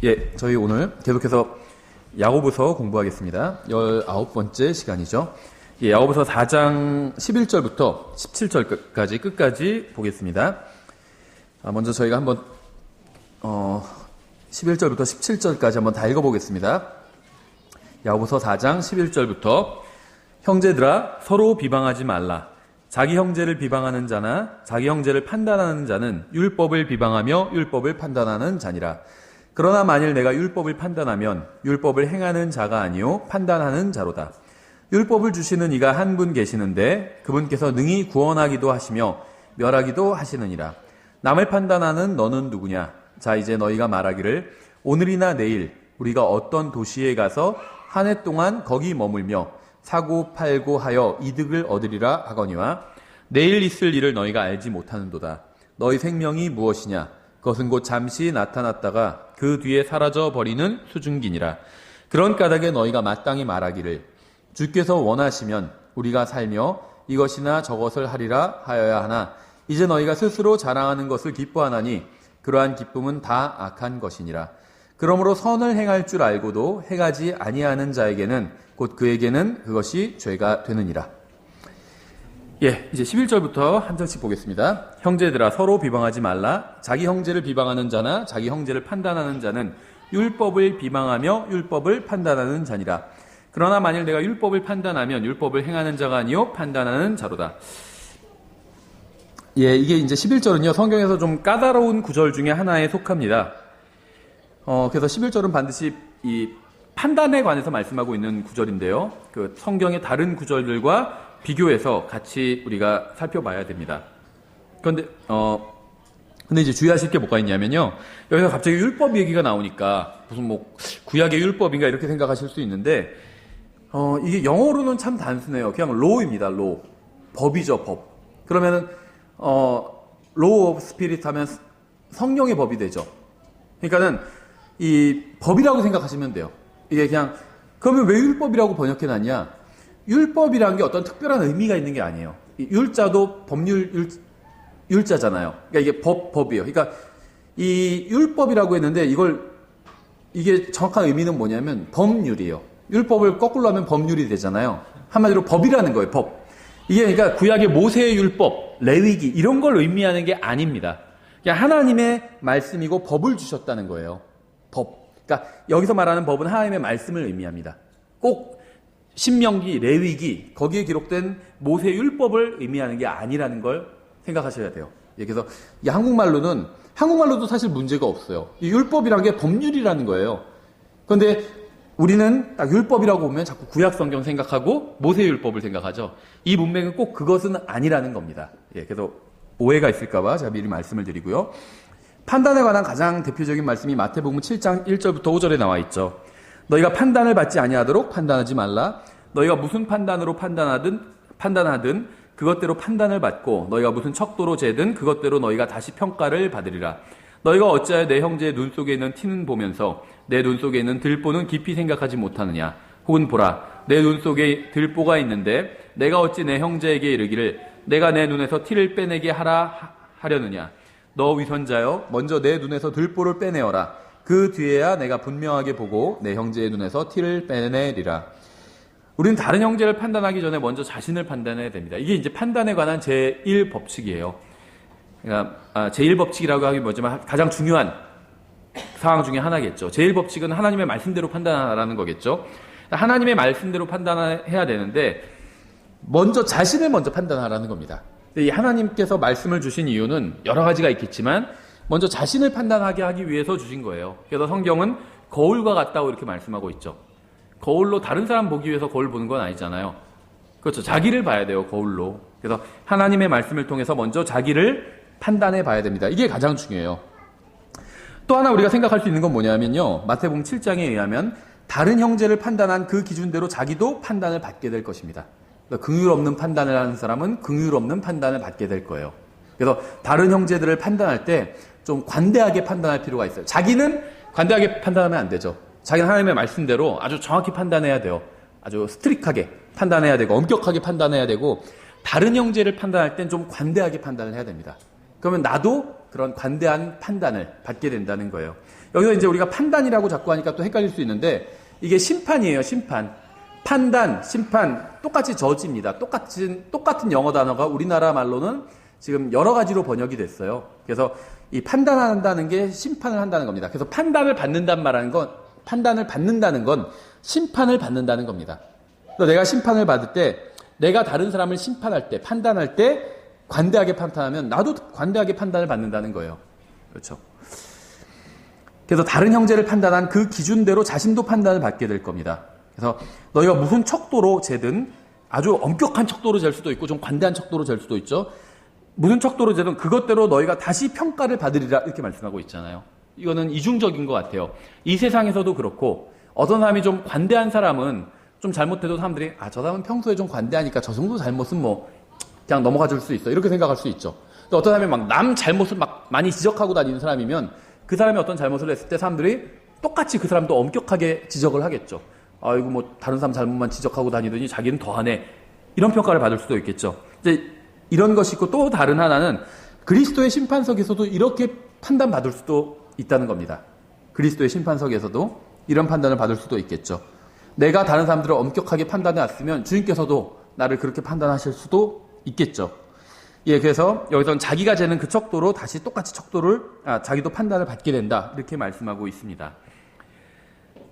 예, 저희 오늘 계속해서 야고보서 공부하겠습니다. 19번째 시간이죠. 예, 야고보서 4장 11절부터 17절까지 끝까지 보겠습니다. 먼저 저희가 한번 11절부터 17절까지 한번 다 읽어보겠습니다. 야고보서 4장 11절부터 형제들아 서로 비방하지 말라. 자기 형제를 비방하는 자나 자기 형제를 판단하는 자는 율법을 비방하며 율법을 판단하는 자니라. 그러나 만일 내가 율법을 판단하면 율법을 행하는 자가 아니요 판단하는 자로다. 율법을 주시는 이가 한 분 계시는데 그분께서 능히 구원하기도 하시며 멸하기도 하시느니라. 남을 판단하는 너는 누구냐? 자, 이제 너희가 말하기를 오늘이나 내일 우리가 어떤 도시에 가서 한 해 동안 거기 머물며 사고 팔고 하여 이득을 얻으리라 하거니와 내일 있을 일을 너희가 알지 못하는도다. 너희 생명이 무엇이냐? 그것은 곧 잠시 나타났다가 그 뒤에 사라져 버리는 수증기니라. 그런 까닭에 너희가 마땅히 말하기를 주께서 원하시면 우리가 살며 이것이나 저것을 하리라 하여야 하나 이제 너희가 스스로 자랑하는 것을 기뻐하나니 그러한 기쁨은 다 악한 것이니라. 그러므로 선을 행할 줄 알고도 행하지 아니하는 자에게는 곧 그에게는 그것이 죄가 되느니라. 예, 이제 11절부터 한 절씩 보겠습니다. 형제들아 서로 비방하지 말라. 자기 형제를 비방하는 자나 자기 형제를 판단하는 자는 율법을 비방하며 율법을 판단하는 자니라. 그러나 만일 내가 율법을 판단하면 율법을 행하는 자가 아니요 판단하는 자로다. 예, 이게 이제 11절은요 성경에서 좀 까다로운 구절 중에 하나에 속합니다. 그래서 11절은 반드시 이 판단에 관해서 말씀하고 있는 구절인데요. 그 성경의 다른 구절들과 비교해서 같이 우리가 살펴봐야 됩니다. 근데 이제 주의하실 게 뭐가 있냐면요. 여기서 갑자기 율법 얘기가 나오니까 무슨 뭐 구약의 율법인가 이렇게 생각하실 수 있는데, 이게 영어로는 참 단순해요. 그냥 law입니다. law. 법이죠, 법. 그러면은, law of spirit 하면 성령의 법이 되죠. 그러니까는 이 법이라고 생각하시면 돼요. 이게 그냥, 그러면 왜 율법이라고 번역해놨냐? 율법이라는 게 어떤 특별한 의미가 있는 게 아니에요. 율자도 법률 율자잖아요. 그러니까 이게 법이에요. 그러니까 이 율법이라고 했는데 이게 정확한 의미는 뭐냐면 법률이에요. 율법을 거꾸로 하면 법률이 되잖아요. 한마디로 법이라는 거예요. 법. 이게 그러니까 구약의 모세의 율법, 레위기 이런 걸 의미하는 게 아닙니다. 그냥 하나님의 말씀이고 법을 주셨다는 거예요. 법. 그러니까 여기서 말하는 법은 하나님의 말씀을 의미합니다. 꼭 신명기, 레위기 거기에 기록된 모세 율법을 의미하는 게 아니라는 걸 생각하셔야 돼요. 그래서 이 한국말로도 사실 문제가 없어요. 이 율법이란 게 법률이라는 거예요. 그런데 우리는 딱 율법이라고 보면 자꾸 구약 성경 생각하고 모세 율법을 생각하죠. 이 문맥은 꼭 그것은 아니라는 겁니다. 그래서 오해가 있을까 봐 제가 미리 말씀을 드리고요. 판단에 관한 가장 대표적인 말씀이 마태복음 7장 1절부터 5절에 나와 있죠. 너희가 판단을 받지 아니하도록 판단하지 말라. 너희가 무슨 판단으로 판단하든 그것대로 판단을 받고 너희가 무슨 척도로 재든 그것대로 너희가 다시 평가를 받으리라. 너희가 어찌하여 내 형제의 눈 속에 있는 티는 보면서 내 눈 속에 있는 들보는 깊이 생각하지 못하느냐. 혹은 보라, 내 눈 속에 들보가 있는데 내가 어찌 내 형제에게 이르기를 내가 내 눈에서 티를 빼내게 하려느냐. 너 위선자여, 먼저 내 눈에서 들보를 빼내어라. 그 뒤에야 내가 분명하게 보고 내 형제의 눈에서 티를 빼내리라. 우리는 다른 형제를 판단하기 전에 먼저 자신을 판단해야 됩니다. 이게 이제 판단에 관한 제1법칙이에요. 그러니까 제1법칙이라고 하기 뭐지만 가장 중요한 상황 중에 하나겠죠. 제1법칙은 하나님의 말씀대로 판단하라는 거겠죠. 하나님의 말씀대로 판단해야 되는데 먼저 자신을 먼저 판단하라는 겁니다. 이 하나님께서 말씀을 주신 이유는 여러 가지가 있겠지만 먼저 자신을 판단하게 하기 위해서 주신 거예요. 그래서 성경은 거울과 같다고 이렇게 말씀하고 있죠. 거울로 다른 사람 보기 위해서 거울 보는 건 아니잖아요. 그렇죠. 자기를 봐야 돼요, 거울로. 그래서 하나님의 말씀을 통해서 먼저 자기를 판단해 봐야 됩니다. 이게 가장 중요해요. 또 하나 우리가 생각할 수 있는 건 뭐냐면요. 마태복음 7장에 의하면 다른 형제를 판단한 그 기준대로 자기도 판단을 받게 될 것입니다. 그러니까 긍휼 없는 판단을 하는 사람은 긍휼 없는 판단을 받게 될 거예요. 그래서 다른 형제들을 판단할 때 좀 관대하게 판단할 필요가 있어요. 자기는 관대하게 판단하면 안 되죠. 자기는 하나님의 말씀대로 아주 정확히 판단해야 돼요. 아주 스트릭하게 판단해야 되고 엄격하게 판단해야 되고 다른 형제를 판단할 땐 좀 관대하게 판단을 해야 됩니다. 그러면 나도 그런 관대한 판단을 받게 된다는 거예요. 여기서 이제 우리가 판단이라고 자꾸 하니까 또 헷갈릴 수 있는데 이게 심판이에요, 심판. 판단, 심판, 똑같이 저지입니다. 똑같은 영어 단어가 우리나라 말로는 지금 여러 가지로 번역이 됐어요. 그래서 이 판단한다는 게 심판을 한다는 겁니다. 그래서 판단을 받는다는 건 심판을 받는다는 겁니다. 그래서 내가 심판을 받을 때, 내가 다른 사람을 심판할 때, 판단할 때 관대하게 판단하면 나도 관대하게 판단을 받는다는 거예요. 그렇죠. 그래서 다른 형제를 판단한 그 기준대로 자신도 판단을 받게 될 겁니다. 그래서 너희가 무슨 척도로 재든 아주 엄격한 척도로 잴 수도 있고 좀 관대한 척도로 잴 수도 있죠. 무슨 척도로 재든 그것대로 너희가 다시 평가를 받으리라 이렇게 말씀하고 있잖아요. 이거는 이중적인 것 같아요. 이 세상에서도 그렇고 어떤 사람이 좀 관대한 사람은 좀 잘못해도 사람들이 저 사람은 평소에 좀 관대하니까 저 정도 잘못은 뭐 그냥 넘어가 줄 수 있어 이렇게 생각할 수 있죠. 근데 어떤 사람이 막 남 잘못을 막 많이 지적하고 다니는 사람이면 그 사람이 어떤 잘못을 했을 때 사람들이 똑같이 그 사람도 엄격하게 지적을 하겠죠. 이거 뭐 다른 사람 잘못만 지적하고 다니더니 자기는 더하네. 이런 평가를 받을 수도 있겠죠. 이제 이런 것이 있고 또 다른 하나는 그리스도의 심판석에서도 이렇게 판단받을 수도 있다는 겁니다. 그리스도의 심판석에서도 이런 판단을 받을 수도 있겠죠. 내가 다른 사람들을 엄격하게 판단해 왔으면 주님께서도 나를 그렇게 판단하실 수도 있겠죠. 예, 그래서 여기서는 자기가 재는 그 척도로 다시 똑같이 자기도 판단을 받게 된다. 이렇게 말씀하고 있습니다.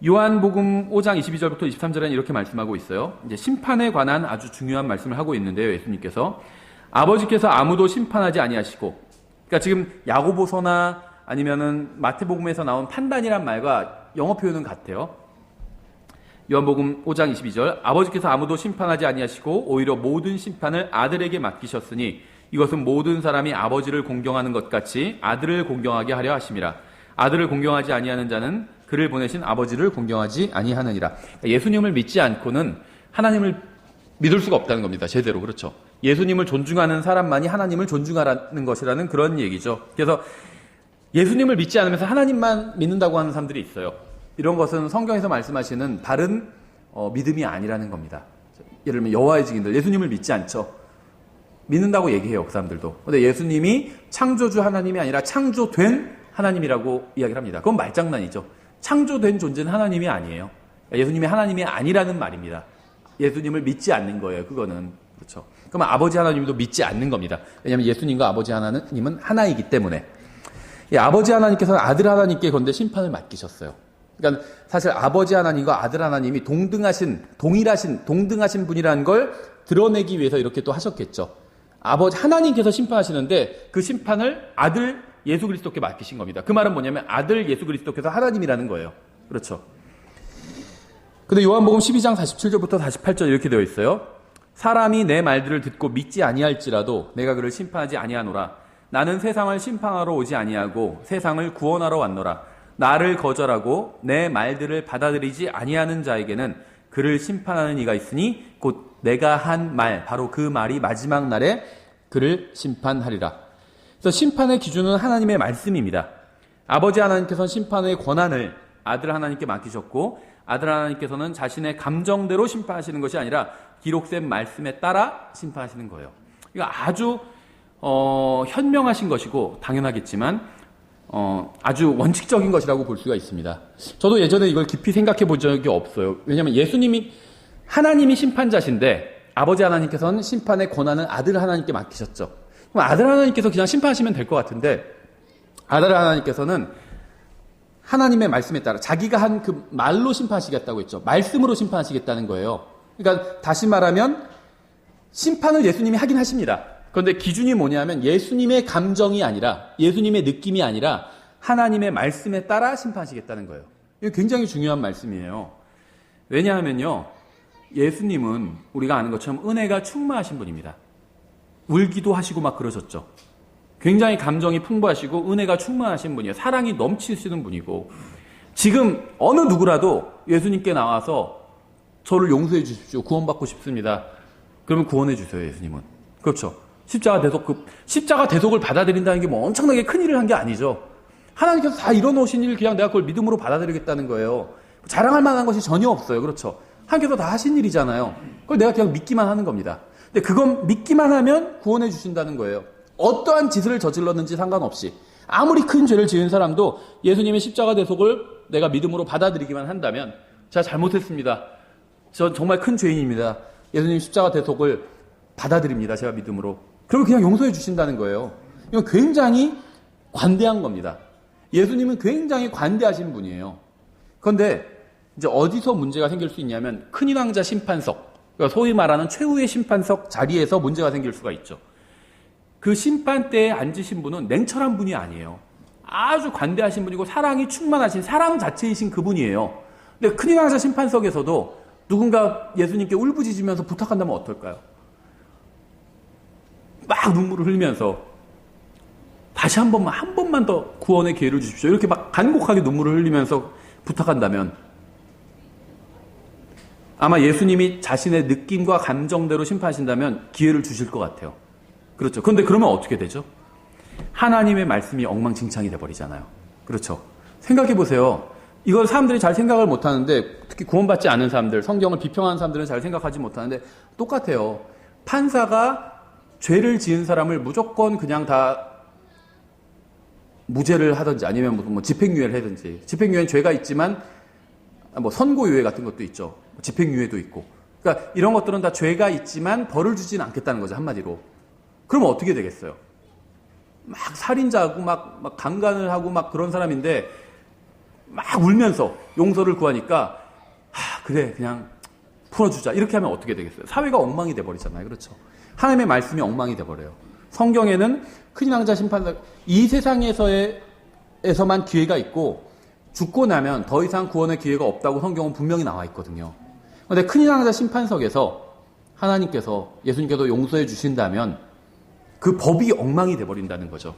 요한복음 5장 22절부터 23절에는 이렇게 말씀하고 있어요. 이제 심판에 관한 아주 중요한 말씀을 하고 있는데요. 예수님께서 아버지께서 아무도 심판하지 아니하시고, 그러니까 지금 야고보서나 아니면은 마태복음에서 나온 판단이란 말과 영어 표현은 같아요. 요한복음 5장 22절 아버지께서 아무도 심판하지 아니하시고 오히려 모든 심판을 아들에게 맡기셨으니 이것은 모든 사람이 아버지를 공경하는 것 같이 아들을 공경하게 하려 하심이라. 아들을 공경하지 아니하는 자는 그를 보내신 아버지를 공경하지 아니하느니라. 예수님을 믿지 않고는 하나님을 믿을 수가 없다는 겁니다. 제대로. 그렇죠. 예수님을 존중하는 사람만이 하나님을 존중하라는 것이라는 그런 얘기죠. 그래서 예수님을 믿지 않으면서 하나님만 믿는다고 하는 사람들이 있어요. 이런 것은 성경에서 말씀하시는 바른 믿음이 아니라는 겁니다. 예를 들면 여호와의 증인들 예수님을 믿지 않죠. 믿는다고 얘기해요. 그 사람들도. 근데 예수님이 창조주 하나님이 아니라 창조된 하나님이라고 이야기를 합니다. 그건 말장난이죠. 창조된 존재는 하나님이 아니에요. 예수님이 하나님이 아니라는 말입니다. 예수님을 믿지 않는 거예요. 그거는. 그렇죠. 그러면 아버지 하나님도 믿지 않는 겁니다. 왜냐하면 예수님과 아버지 하나님은 하나이기 때문에. 아버지 하나님께서는 아들 하나님께 건데 심판을 맡기셨어요. 그러니까 사실 아버지 하나님과 아들 하나님이 동등하신 분이라는 걸 드러내기 위해서 이렇게 또 하셨겠죠. 아버지 하나님께서 심판하시는데 그 심판을 아들 예수 그리스도께 맡기신 겁니다. 그 말은 뭐냐면 아들 예수 그리스도께서 하나님이라는 거예요. 그렇죠. 근데 요한복음 12장 47절부터 48절 이렇게 되어 있어요. 사람이 내 말들을 듣고 믿지 아니할지라도 내가 그를 심판하지 아니하노라. 나는 세상을 심판하러 오지 아니하고 세상을 구원하러 왔노라. 나를 거절하고 내 말들을 받아들이지 아니하는 자에게는 그를 심판하는 이가 있으니 곧 내가 한 말, 바로 그 말이 마지막 날에 그를 심판하리라. 그래서 심판의 기준은 하나님의 말씀입니다. 아버지 하나님께서는 심판의 권한을 아들 하나님께 맡기셨고 아들 하나님께서는 자신의 감정대로 심판하시는 것이 아니라 기록된 말씀에 따라 심판하시는 거예요. 이거 아주 현명하신 것이고 당연하겠지만 아주 원칙적인 것이라고 볼 수가 있습니다. 저도 예전에 이걸 깊이 생각해 본 적이 없어요. 왜냐하면 하나님이 심판자신데 아버지 하나님께서는 심판의 권한을 아들 하나님께 맡기셨죠. 그럼 아들 하나님께서 그냥 심판하시면 될 것 같은데 아들 하나님께서는 하나님의 말씀에 따라 자기가 한 그 말로 심판하시겠다고 했죠. 말씀으로 심판하시겠다는 거예요. 그러니까 다시 말하면 심판을 예수님이 하긴 하십니다. 그런데 기준이 뭐냐면 예수님의 감정이 아니라 예수님의 느낌이 아니라 하나님의 말씀에 따라 심판하시겠다는 거예요. 이거 굉장히 중요한 말씀이에요. 왜냐하면요. 예수님은 우리가 아는 것처럼 은혜가 충만하신 분입니다. 울기도 하시고 막 그러셨죠. 굉장히 감정이 풍부하시고 은혜가 충만하신 분이에요. 사랑이 넘치시는 분이고 지금 어느 누구라도 예수님께 나와서 저를 용서해 주십시오. 구원받고 싶습니다. 그러면 구원해 주세요. 예수님은. 그렇죠. 십자가 대속을 받아들인다는 게 뭐 엄청나게 큰 일을 한 게 아니죠. 하나님께서 다 이뤄놓으신 일 그냥 내가 그걸 믿음으로 받아들이겠다는 거예요. 자랑할 만한 것이 전혀 없어요. 그렇죠. 하나님께서 다 하신 일이잖아요. 그걸 내가 그냥 믿기만 하는 겁니다. 근데 그건 믿기만 하면 구원해 주신다는 거예요. 어떠한 짓을 저질렀는지 상관없이 아무리 큰 죄를 지은 사람도 예수님의 십자가 대속을 내가 믿음으로 받아들이기만 한다면 제가 잘못했습니다. 저 정말 큰 죄인입니다. 예수님 십자가 대속을 받아들입니다. 제가 믿음으로. 그리고 그냥 용서해 주신다는 거예요. 이건 굉장히 관대한 겁니다. 예수님은 굉장히 관대하신 분이에요. 그런데 이제 어디서 문제가 생길 수 있냐면 큰인 왕자 심판석, 그러니까 소위 말하는 최후의 심판석 자리에서 문제가 생길 수가 있죠. 그 심판대에 앉으신 분은 냉철한 분이 아니에요. 아주 관대하신 분이고 사랑이 충만하신 사랑 자체이신 그분이에요. 근데 큰인 왕자 심판석에서도 누군가 예수님께 울부짖으면서 부탁한다면 어떨까요? 막 눈물을 흘리면서 다시 한 번만 더 구원의 기회를 주십시오. 이렇게 막 간곡하게 눈물을 흘리면서 부탁한다면 아마 예수님이 자신의 느낌과 감정대로 심판하신다면 기회를 주실 것 같아요. 그렇죠. 그런데 그러면 어떻게 되죠? 하나님의 말씀이 엉망진창이 돼버리잖아요. 그렇죠. 생각해 보세요. 이걸 사람들이 잘 생각을 못하는데 특히 구원받지 않은 사람들, 성경을 비평하는 사람들은 잘 생각하지 못하는데 똑같아요. 판사가 죄를 지은 사람을 무조건 그냥 다 무죄를 하든지 아니면 뭐 집행유예를 하든지, 집행유예는 죄가 있지만 뭐 선고유예 같은 것도 있죠. 집행유예도 있고. 그러니까 이런 것들은 다 죄가 있지만 벌을 주지는 않겠다는 거죠. 한마디로. 그러면 어떻게 되겠어요? 막 살인자하고 막 강간을 하고 막 그런 사람인데 막 울면서 용서를 구하니까 그래 그냥 풀어주자 이렇게 하면 어떻게 되겠어요? 사회가 엉망이 돼버리잖아요. 그렇죠? 하나님의 말씀이 엉망이 돼버려요. 성경에는 큰인 왕자 심판석 이 세상에서만 기회가 있고 죽고 나면 더 이상 구원의 기회가 없다고 성경은 분명히 나와 있거든요. 그런데 큰인 왕자 심판석에서 하나님께서 예수님께서 용서해 주신다면 그 법이 엉망이 돼버린다는 거죠.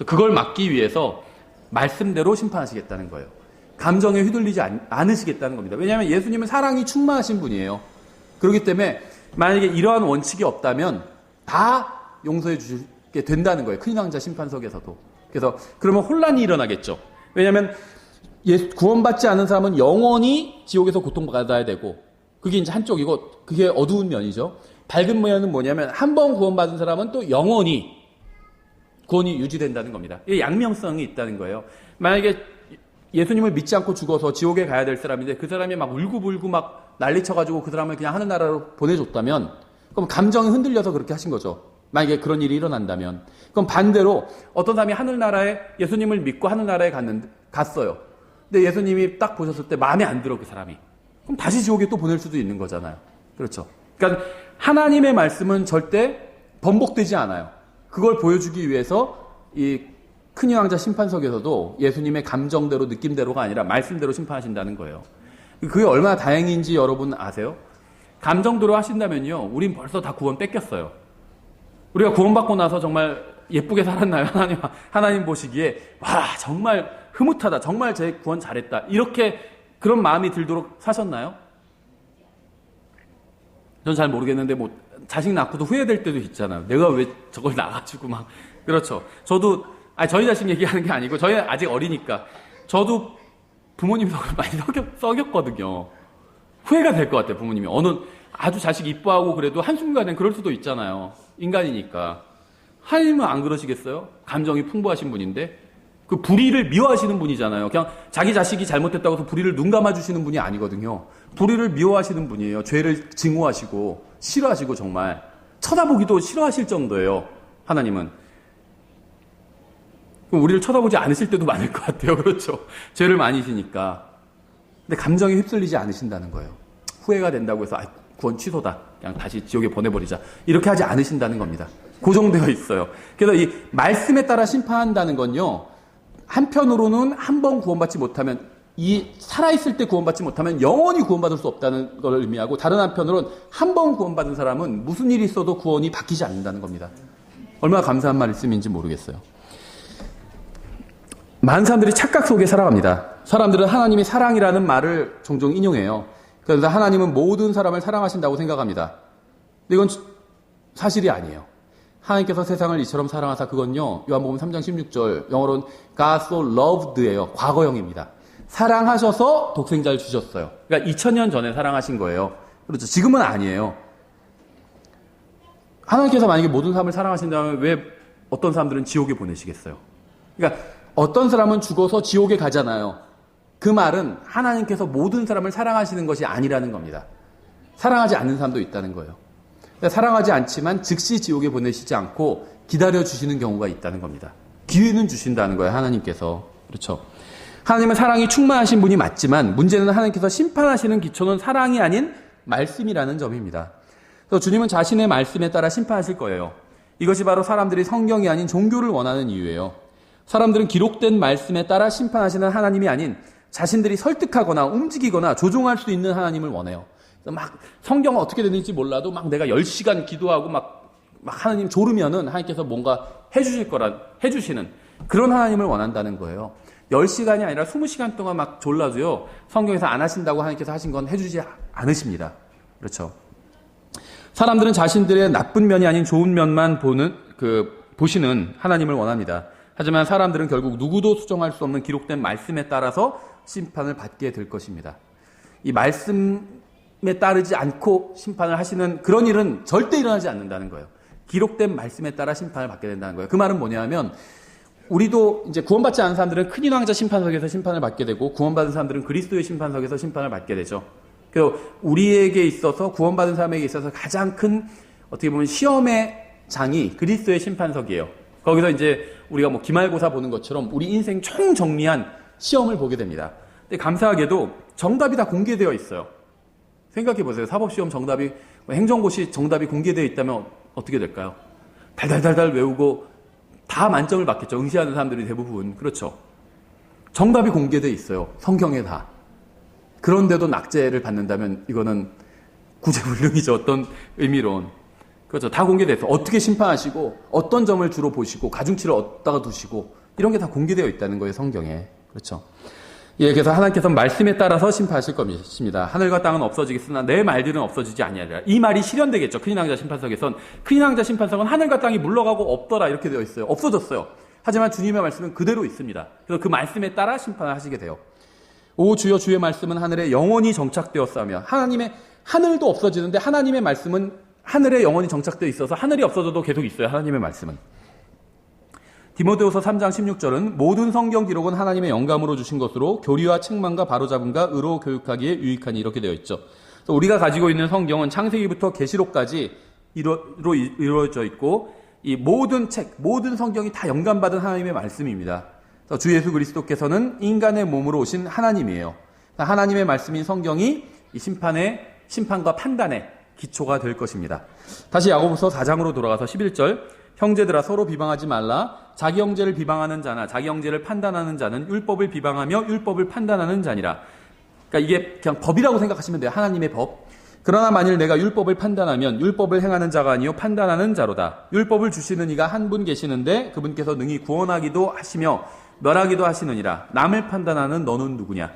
그걸 막기 위해서 말씀대로 심판하시겠다는 거예요. 감정에 휘둘리지 않으시겠다는 겁니다. 왜냐하면 예수님은 사랑이 충만하신 분이에요. 그렇기 때문에 만약에 이러한 원칙이 없다면 다 용서해 주게 된다는 거예요. 큰인 왕자 심판석에서도. 그래서 그러면 혼란이 일어나겠죠. 왜냐하면 구원받지 않은 사람은 영원히 지옥에서 고통받아야 되고 그게 이제 한쪽이고 그게 어두운 면이죠. 밝은 면은 뭐냐면 한 번 구원받은 사람은 또 영원히 구원이 유지된다는 겁니다. 이게 양면성이 있다는 거예요. 만약에 예수님을 믿지 않고 죽어서 지옥에 가야 될 사람인데 그 사람이 막 울고불고 막 난리쳐가지고 그 사람을 그냥 하늘나라로 보내줬다면 그럼 감정이 흔들려서 그렇게 하신 거죠. 만약에 그런 일이 일어난다면. 그럼 반대로 어떤 사람이 하늘나라에 예수님을 믿고 하늘나라에 갔어요. 근데 예수님이 딱 보셨을 때 마음에 안 들어 그 사람이. 그럼 다시 지옥에 또 보낼 수도 있는 거잖아요. 그렇죠. 그러니까 하나님의 말씀은 절대 번복되지 않아요. 그걸 보여주기 위해서 이 큰인 왕자 심판석에서도 예수님의 감정대로 느낌대로가 아니라 말씀대로 심판하신다는 거예요. 그게 얼마나 다행인지 여러분 아세요? 감정대로 하신다면요. 우린 벌써 다 구원 뺏겼어요. 우리가 구원받고 나서 정말 예쁘게 살았나요? 하나님 보시기에 와 정말 흐뭇하다. 정말 제 구원 잘했다. 이렇게 그런 마음이 들도록 사셨나요? 전 잘 모르겠는데 뭐 자식 낳고도 후회될 때도 있잖아요. 내가 왜 저걸 낳아가지고 막 그렇죠. 저도 저희 자식 얘기하는 게 아니고 저희는 아직 어리니까 저도 부모님 덕을 많이 썩였거든요. 후회가 될 것 같아요. 부모님이 아주 자식 이뻐하고 그래도 한순간엔 그럴 수도 있잖아요. 인간이니까. 하나님은 안 그러시겠어요? 감정이 풍부하신 분인데 그 불의를 미워하시는 분이잖아요. 그냥 자기 자식이 잘못했다고 해서 불의를 눈 감아주시는 분이 아니거든요. 불의를 미워하시는 분이에요. 죄를 증오하시고 싫어하시고 정말 쳐다보기도 싫어하실 정도예요. 하나님은. 그럼 우리를 쳐다보지 않으실 때도 많을 것 같아요. 그렇죠. 죄를 많이 지니까. 근데 감정에 휩쓸리지 않으신다는 거예요. 후회가 된다고 해서 구원 취소다. 그냥 다시 지옥에 보내버리자. 이렇게 하지 않으신다는 겁니다. 고정되어 있어요. 그래서 이 말씀에 따라 심판한다는 건요. 한편으로는 한 번 구원받지 못하면 이 살아있을 때 구원받지 못하면 영원히 구원받을 수 없다는 걸 의미하고 다른 한편으로는 한 번 구원받은 사람은 무슨 일이 있어도 구원이 바뀌지 않는다는 겁니다. 얼마나 감사한 말씀인지 모르겠어요. 많은 사람들이 착각 속에 살아갑니다. 사람들은 하나님이 사랑이라는 말을 종종 인용해요. 그래서 하나님은 모든 사람을 사랑하신다고 생각합니다. 근데 이건 사실이 아니에요. 하나님께서 세상을 이처럼 사랑하사 그건요. 요한복음 3장 16절 영어로는 God so loved예요. 과거형입니다. 사랑하셔서 독생자를 주셨어요. 그러니까 2000년 전에 사랑하신 거예요. 그렇죠. 지금은 아니에요. 하나님께서 만약에 모든 사람을 사랑하신다면 왜 어떤 사람들은 지옥에 보내시겠어요. 그러니까 어떤 사람은 죽어서 지옥에 가잖아요. 그 말은 하나님께서 모든 사람을 사랑하시는 것이 아니라는 겁니다. 사랑하지 않는 사람도 있다는 거예요. 그러니까 사랑하지 않지만 즉시 지옥에 보내시지 않고 기다려주시는 경우가 있다는 겁니다. 기회는 주신다는 거예요, 하나님께서. 그렇죠. 하나님은 사랑이 충만하신 분이 맞지만 문제는 하나님께서 심판하시는 기초는 사랑이 아닌 말씀이라는 점입니다. 그래서 주님은 자신의 말씀에 따라 심판하실 거예요. 이것이 바로 사람들이 성경이 아닌 종교를 원하는 이유예요. 사람들은 기록된 말씀에 따라 심판하시는 하나님이 아닌 자신들이 설득하거나 움직이거나 조종할 수 있는 하나님을 원해요. 막 성경은 어떻게 되는지 몰라도 막 내가 10시간 기도하고 막 하나님 조르면은 하나님께서 뭔가 해주시는 그런 하나님을 원한다는 거예요. 10시간이 아니라 20시간 동안 막 졸라도요, 성경에서 안 하신다고 하나님께서 하신 건 해주지 않으십니다. 그렇죠. 사람들은 자신들의 나쁜 면이 아닌 좋은 면만 보시는 하나님을 원합니다. 하지만 사람들은 결국 누구도 수정할 수 없는 기록된 말씀에 따라서 심판을 받게 될 것입니다. 이 말씀에 따르지 않고 심판을 하시는 그런 일은 절대 일어나지 않는다는 거예요. 기록된 말씀에 따라 심판을 받게 된다는 거예요. 그 말은 뭐냐면 우리도 이제 구원받지 않은 사람들은 큰 인왕자 심판석에서 심판을 받게 되고 구원받은 사람들은 그리스도의 심판석에서 심판을 받게 되죠. 그래서 우리에게 있어서 구원받은 사람에게 있어서 가장 큰 어떻게 보면 시험의 장이 그리스도의 심판석이에요. 거기서 이제 우리가 뭐 기말고사 보는 것처럼 우리 인생 총정리한 시험을 보게 됩니다. 근데 감사하게도 정답이 다 공개되어 있어요. 생각해 보세요. 사법시험 정답이, 행정고시 정답이 공개되어 있다면 어떻게 될까요? 달달달달 외우고 다 만점을 받겠죠. 응시하는 사람들이 대부분. 그렇죠. 정답이 공개되어 있어요. 성경에 다. 그런데도 낙제를 받는다면 이거는 구제불능이죠. 어떤 의미론. 그렇죠. 다 공개돼서 어떻게 심판하시고 어떤 점을 주로 보시고 가중치를 어디다가 두시고 이런 게 다 공개되어 있다는 거예요. 성경에. 그렇죠. 예, 그래서 하나님께서는 말씀에 따라서 심판하실 것입니다. 하늘과 땅은 없어지겠으나 내 말들은 없어지지 아니하리라. 이 말이 실현되겠죠. 큰 인왕자 심판석에선. 큰 인왕자 심판석은 하늘과 땅이 물러가고 없더라 이렇게 되어 있어요. 없어졌어요. 하지만 주님의 말씀은 그대로 있습니다. 그래서 그 말씀에 따라 심판을 하시게 돼요. 오 주여 주의 말씀은 하늘에 영원히 정착되었사며 하나님의 하늘도 없어지는데 하나님의 말씀은 하늘에 영원히 정착되어 있어서 하늘이 없어져도 계속 있어요. 하나님의 말씀은. 디모데후서 3장 16절은 모든 성경 기록은 하나님의 영감으로 주신 것으로 교리와 책망과 바로잡음과 의로 교육하기에 유익하니 이렇게 되어 있죠. 그래서 우리가 가지고 있는 성경은 창세기부터 계시록까지 이루어져 있고 이 모든 책, 모든 성경이 다 영감받은 하나님의 말씀입니다. 그래서 주 예수 그리스도께서는 인간의 몸으로 오신 하나님이에요. 하나님의 말씀인 성경이 이 심판과 판단의 기초가 될 것입니다. 다시 야고보서 4장으로 돌아가서 11절 형제들아 서로 비방하지 말라. 자기 형제를 비방하는 자나 자기 형제를 판단하는 자는 율법을 비방하며 율법을 판단하는 자니라. 그러니까 이게 그냥 법이라고 생각하시면 돼요. 하나님의 법. 그러나 만일 내가 율법을 판단하면 율법을 행하는 자가 아니요 판단하는 자로다. 율법을 주시는 이가 한 분 계시는데 그분께서 능히 구원하기도 하시며 멸하기도 하시느니라. 남을 판단하는 너는 누구냐.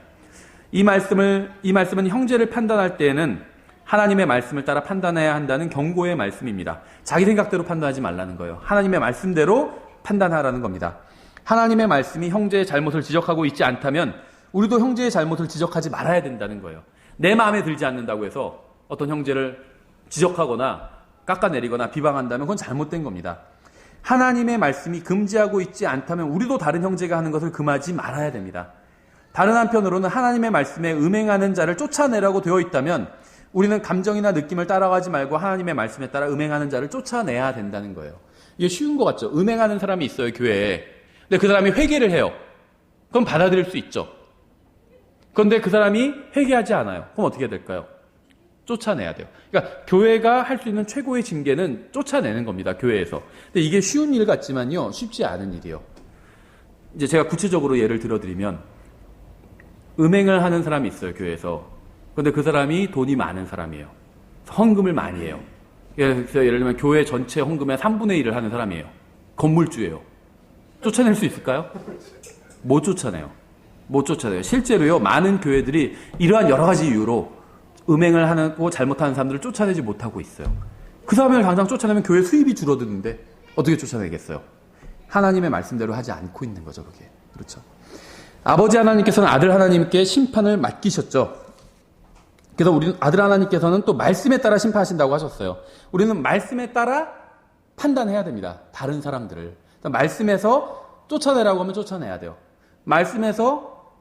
이 말씀은 형제를 판단할 때에는 하나님의 말씀을 따라 판단해야 한다는 경고의 말씀입니다. 자기 생각대로 판단하지 말라는 거예요. 하나님의 말씀대로 판단하라는 겁니다. 하나님의 말씀이 형제의 잘못을 지적하고 있지 않다면 우리도 형제의 잘못을 지적하지 말아야 된다는 거예요. 내 마음에 들지 않는다고 해서 어떤 형제를 지적하거나 깎아내리거나 비방한다면 그건 잘못된 겁니다. 하나님의 말씀이 금지하고 있지 않다면 우리도 다른 형제가 하는 것을 금하지 말아야 됩니다. 다른 한편으로는 하나님의 말씀에 음행하는 자를 쫓아내라고 되어 있다면 우리는 감정이나 느낌을 따라가지 말고 하나님의 말씀에 따라 음행하는 자를 쫓아내야 된다는 거예요. 이게 쉬운 것 같죠? 음행하는 사람이 있어요, 교회에. 근데 그 사람이 회개를 해요. 그럼 받아들일 수 있죠. 그런데 그 사람이 회개하지 않아요. 그럼 어떻게 될까요? 쫓아내야 돼요. 그러니까 교회가 할 수 있는 최고의 징계는 쫓아내는 겁니다, 교회에서. 근데 이게 쉬운 일 같지만요, 쉽지 않은 일이에요. 이제 제가 구체적으로 예를 들어드리면, 음행을 하는 사람이 있어요, 교회에서. 그런데 그 사람이 돈이 많은 사람이에요. 헌금을 많이 해요. 그래서 예를 들면 교회 전체 헌금의 3분의 1을 하는 사람이에요. 건물주예요. 쫓아낼 수 있을까요? 못 쫓아내요. 못 쫓아내요. 실제로요, 많은 교회들이 이러한 여러 가지 이유로 음행을 하고 잘못하는 사람들을 쫓아내지 못하고 있어요. 그 사람을 당장 쫓아내면 교회 수입이 줄어드는데 어떻게 쫓아내겠어요? 하나님의 말씀대로 하지 않고 있는 거죠, 그게. 그렇죠. 아버지 하나님께서는 아들 하나님께 심판을 맡기셨죠. 그래서 우리는 아들 하나님께서는 또 말씀에 따라 심판하신다고 하셨어요. 우리는 말씀에 따라 판단해야 됩니다. 다른 사람들을. 말씀에서 쫓아내라고 하면 쫓아내야 돼요. 말씀에서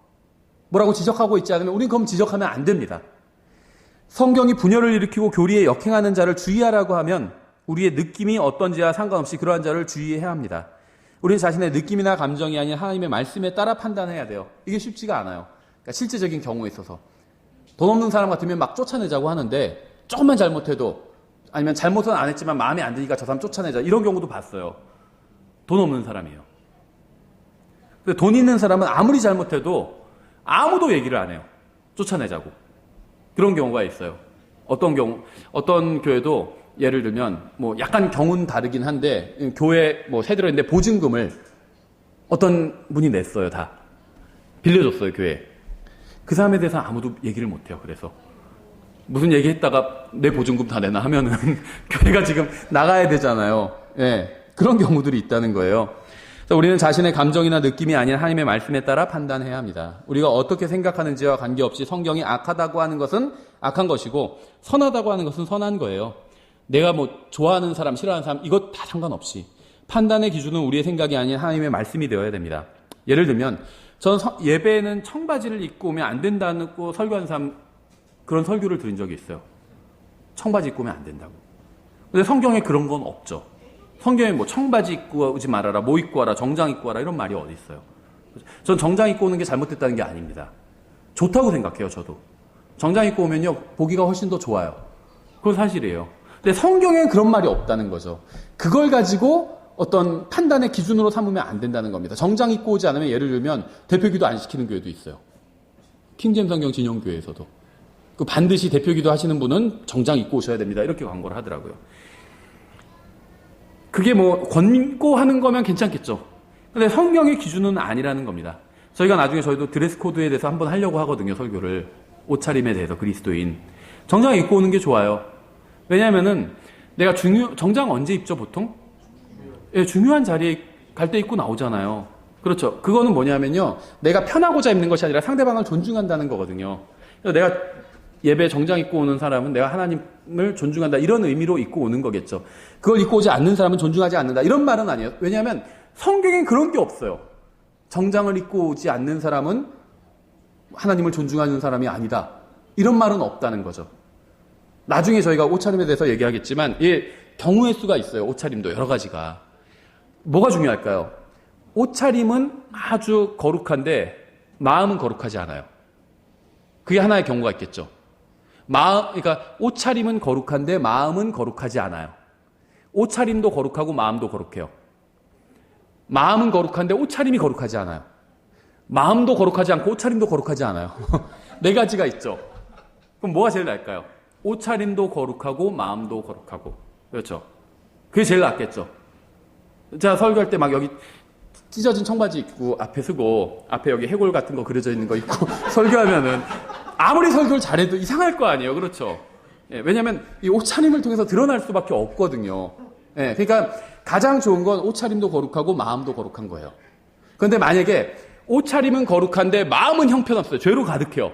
뭐라고 지적하고 있지 않으면 우린 그럼 지적하면 안 됩니다. 성경이 분열을 일으키고 교리에 역행하는 자를 주의하라고 하면 우리의 느낌이 어떤지와 상관없이 그러한 자를 주의해야 합니다. 우리는 자신의 느낌이나 감정이 아닌 하나님의 말씀에 따라 판단해야 돼요. 이게 쉽지가 않아요. 그러니까 실제적인 경우에 있어서 돈 없는 사람 같으면 막 쫓아내자고 하는데 조금만 잘못해도 아니면 잘못은 안 했지만 마음에 안 드니까 저 사람 쫓아내자 이런 경우도 봤어요. 돈 없는 사람이에요. 근데 돈 있는 사람은 아무리 잘못해도 아무도 얘기를 안 해요. 쫓아내자고. 그런 경우가 있어요. 어떤 교회도 예를 들면 뭐 약간 경우는 다르긴 한데 교회 뭐 세들었는데 보증금을 어떤 분이 냈어요. 다 빌려줬어요. 교회에. 그 사람에 대해서 아무도 얘기를 못해요. 그래서 무슨 얘기했다가 내 보증금 다 내나 하면은 교회가 지금 나가야 되잖아요. 예, 그런 경우들이 있다는 거예요. 우리는 자신의 감정이나 느낌이 아닌 하나님의 말씀에 따라 판단해야 합니다. 우리가 어떻게 생각하는지와 관계없이 성경이 악하다고 하는 것은 악한 것이고 선하다고 하는 것은 선한 거예요. 내가 뭐 좋아하는 사람, 싫어하는 사람 이것 다 상관없이 판단의 기준은 우리의 생각이 아닌 하나님의 말씀이 되어야 됩니다. 예를 들면 저는 예배에는 청바지를 입고 오면 안 된다고 설교하는 사람 그런 설교를 들은 적이 있어요. 청바지 입고 오면 안 된다고. 근데 성경에 그런 건 없죠. 성경에 뭐 청바지 입고 오지 말아라, 뭐 입고 와라, 정장 입고 와라 이런 말이 어디 있어요. 전 정장 입고 오는 게 잘못됐다는 게 아닙니다. 좋다고 생각해요. 저도. 정장 입고 오면요 보기가 훨씬 더 좋아요. 그건 사실이에요. 근데 성경에 그런 말이 없다는 거죠. 그걸 가지고 어떤 판단의 기준으로 삼으면 안 된다는 겁니다. 정장 입고 오지 않으면 예를 들면 대표기도 안 시키는 교회도 있어요. 킹잼 성경 진영교회에서도. 그 반드시 대표기도 하시는 분은 정장 입고 오셔야 됩니다. 이렇게 광고를 하더라고요. 그게 뭐 권고하는 거면 괜찮겠죠. 근데 성경의 기준은 아니라는 겁니다. 저희가 나중에 저희도 드레스 코드에 대해서 한번 하려고 하거든요. 설교를. 옷차림에 대해서 그리스도인. 정장 입고 오는 게 좋아요. 왜냐하면은 내가 정장 언제 입죠 보통? 예, 중요한 자리에 갈 때 입고 나오잖아요. 그렇죠. 그거는 뭐냐면요. 내가 편하고자 입는 것이 아니라 상대방을 존중한다는 거거든요. 그래서 내가 예배 정장 입고 오는 사람은 내가 하나님을 존중한다 이런 의미로 입고 오는 거겠죠. 그걸 입고 오지 않는 사람은 존중하지 않는다 이런 말은 아니에요. 왜냐하면 성경엔 그런 게 없어요. 정장을 입고 오지 않는 사람은 하나님을 존중하는 사람이 아니다. 이런 말은 없다는 거죠. 나중에 저희가 옷차림에 대해서 얘기하겠지만 경우의 수가 있어요. 옷차림도 여러 가지가. 뭐가 중요할까요? 옷차림은 아주 거룩한데 마음은 거룩하지 않아요. 그게 하나의 경우가 있겠죠. 그러니까 옷차림은 거룩한데 마음은 거룩하지 않아요. 옷차림도 거룩하고 마음도 거룩해요. 마음은 거룩한데 옷차림이 거룩하지 않아요. 마음도 거룩하지 않고 옷차림도 거룩하지 않아요. 네 가지가 있죠. 그럼 뭐가 제일 나을까요? 옷차림도 거룩하고 마음도 거룩하고. 그렇죠. 그게 제일 낫겠죠. 제가 설교할 때 막 여기 찢어진 청바지 입고 앞에 쓰고 앞에 여기 해골 같은 거 그려져 있는 거 입고 설교하면은 아무리 설교를 잘해도 이상할 거 아니에요. 그렇죠. 예, 왜냐하면 이 옷차림을 통해서 드러날 수밖에 없거든요. 예, 그러니까 가장 좋은 건 옷차림도 거룩하고 마음도 거룩한 거예요. 그런데 만약에 옷차림은 거룩한데 마음은 형편없어요. 죄로 가득해요.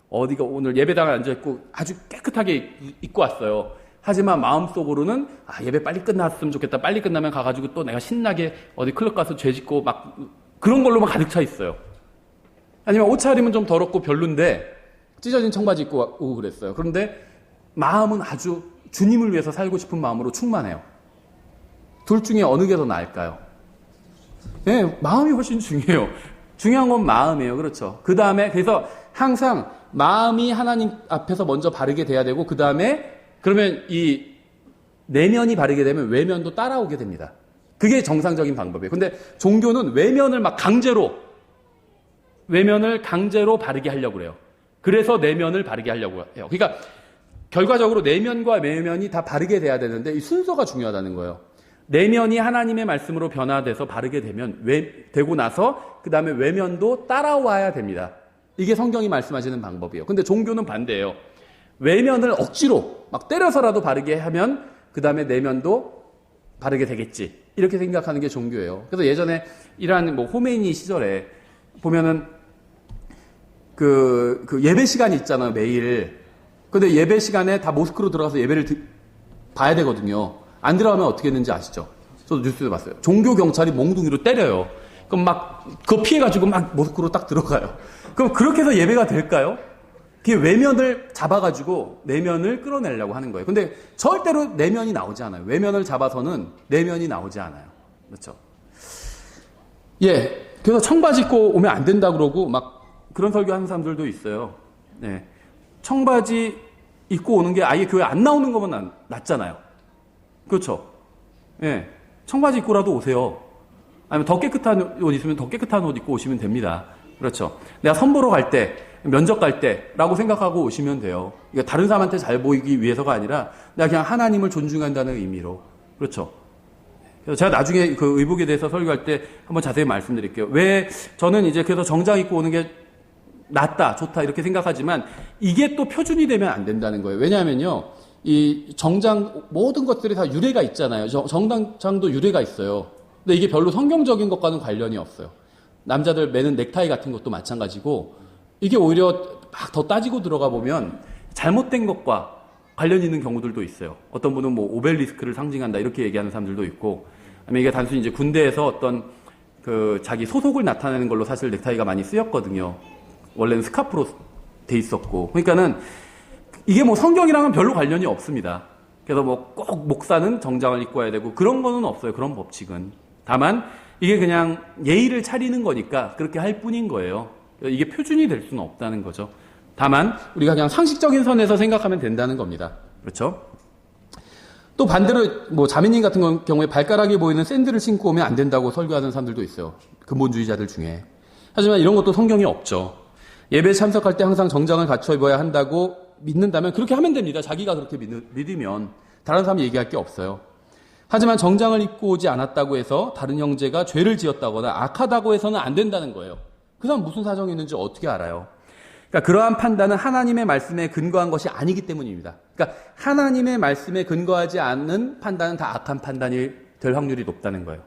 어디가 오늘 예배당에 앉아있고 아주 깨끗하게 입고 왔어요. 하지만 마음속으로는 예배 빨리 끝났으면 좋겠다. 빨리 끝나면 가가지고 또 내가 신나게 어디 클럽 가서 죄 짓고 막 그런 걸로만 가득 차 있어요. 아니면 옷차림은 좀 더럽고 별론데 찢어진 청바지 입고 오고 그랬어요. 그런데 마음은 아주 주님을 위해서 살고 싶은 마음으로 충만해요. 둘 중에 어느 게 더 나을까요? 네, 마음이 훨씬 중요해요. 중요한 건 마음이에요. 그렇죠. 그 다음에 그래서 항상 마음이 하나님 앞에서 먼저 바르게 돼야 되고 그 다음에 그러면 이 내면이 바르게 되면 외면도 따라오게 됩니다. 그게 정상적인 방법이에요. 근데 종교는 외면을 강제로 바르게 하려고 그래요. 그래서 내면을 바르게 하려고 해요. 그러니까 결과적으로 내면과 외면이 다 바르게 돼야 되는데 이 순서가 중요하다는 거예요. 내면이 하나님의 말씀으로 변화돼서 바르게 되고 나서 그 다음에 외면도 따라와야 됩니다. 이게 성경이 말씀하시는 방법이에요. 근데 종교는 반대예요. 외면을 억지로 막 때려서라도 바르게 하면 그 다음에 내면도 바르게 되겠지. 이렇게 생각하는 게 종교예요. 그래서 예전에 이란 호메이니 시절에 보면은 그 예배 시간이 있잖아요, 매일. 근데 예배 시간에 다 모스크로 들어가서 예배를 봐야 되거든요. 안 들어가면 어떻게 했는지 아시죠? 저도 뉴스에 봤어요. 종교 경찰이 몽둥이로 때려요. 그럼 막 그거 피해가지고 막 모스크로 딱 들어가요. 그럼 그렇게 해서 예배가 될까요? 그게 외면을 잡아가지고 내면을 끌어내려고 하는 거예요. 근데 절대로 내면이 나오지 않아요. 외면을 잡아서는 내면이 나오지 않아요. 그렇죠? 예. 그래서 청바지 입고 오면 안 된다 그러고 막 그런 설교하는 사람들도 있어요. 네. 청바지 입고 오는 게 아예 교회 안 나오는 거면 낫잖아요. 그렇죠? 예. 청바지 입고라도 오세요. 아니면 더 깨끗한 옷 있으면 더 깨끗한 옷 입고 오시면 됩니다. 그렇죠? 내가 선보러 갈 때, 면접 갈 때라고 생각하고 오시면 돼요. 이게 다른 사람한테 잘 보이기 위해서가 아니라 내가 그냥 하나님을 존중한다는 의미로. 그렇죠? 그래서 제가 나중에 그 의복에 대해서 설교할 때 한번 자세히 말씀드릴게요. 왜 저는 이제 그래서 정장 입고 오는 게 낫다, 좋다 이렇게 생각하지만 이게 또 표준이 되면 안 된다는 거예요. 왜냐하면요. 이 정장 모든 것들이 다 유래가 있잖아요. 정장도 유래가 있어요. 근데 이게 별로 성경적인 것과는 관련이 없어요. 남자들 매는 넥타이 같은 것도 마찬가지고 이게 오히려 막 더 따지고 들어가 보면 잘못된 것과 관련 있는 경우들도 있어요. 어떤 분은 뭐 오벨리스크를 상징한다 이렇게 얘기하는 사람들도 있고, 아니면 이게 단순히 이제 군대에서 어떤 그 자기 소속을 나타내는 걸로 사실 넥타이가 많이 쓰였거든요. 원래는 스카프로 돼 있었고, 그러니까는 이게 뭐 성경이랑은 별로 관련이 없습니다. 그래서 뭐 꼭 목사는 정장을 입고 와야 되고 그런 거는 없어요. 그런 법칙은. 다만 이게 그냥 예의를 차리는 거니까 그렇게 할 뿐인 거예요. 이게 표준이 될 수는 없다는 거죠. 다만 우리가 그냥 상식적인 선에서 생각하면 된다는 겁니다. 그렇죠? 또 반대로 뭐 자매님 같은 경우에 발가락이 보이는 샌들을 신고 오면 안 된다고 설교하는 사람들도 있어요. 근본주의자들 중에. 하지만 이런 것도 성경에 없죠. 예배에 참석할 때 항상 정장을 갖춰 입어야 한다고 믿는다면 그렇게 하면 됩니다. 자기가 그렇게 믿으면 다른 사람 얘기할 게 없어요. 하지만 정장을 입고 오지 않았다고 해서 다른 형제가 죄를 지었다거나 악하다고 해서는 안 된다는 거예요. 그 사람 무슨 사정이 있는지 어떻게 알아요? 그러니까 그러한 판단은 하나님의 말씀에 근거한 것이 아니기 때문입니다. 그러니까 하나님의 말씀에 근거하지 않는 판단은 다 악한 판단이 될 확률이 높다는 거예요.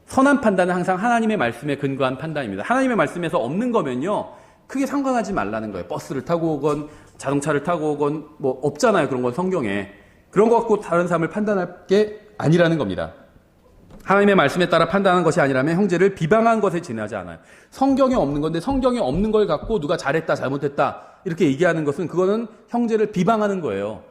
선한 판단은 항상 하나님의 말씀에 근거한 판단입니다. 하나님의 말씀에서 없는 거면요, 크게 상관하지 말라는 거예요. 버스를 타고 오건 자동차를 타고 오건 뭐 없잖아요. 그런 건 성경에. 그런 거 갖고 다른 사람을 판단할 게 아니라는 겁니다. 하나님의 말씀에 따라 판단하는 것이 아니라면 형제를 비방한 것에 지나지 않아요. 성경에 없는 건데 성경에 없는 걸 갖고 누가 잘했다 잘못했다 이렇게 얘기하는 것은 그거는 형제를 비방하는 거예요.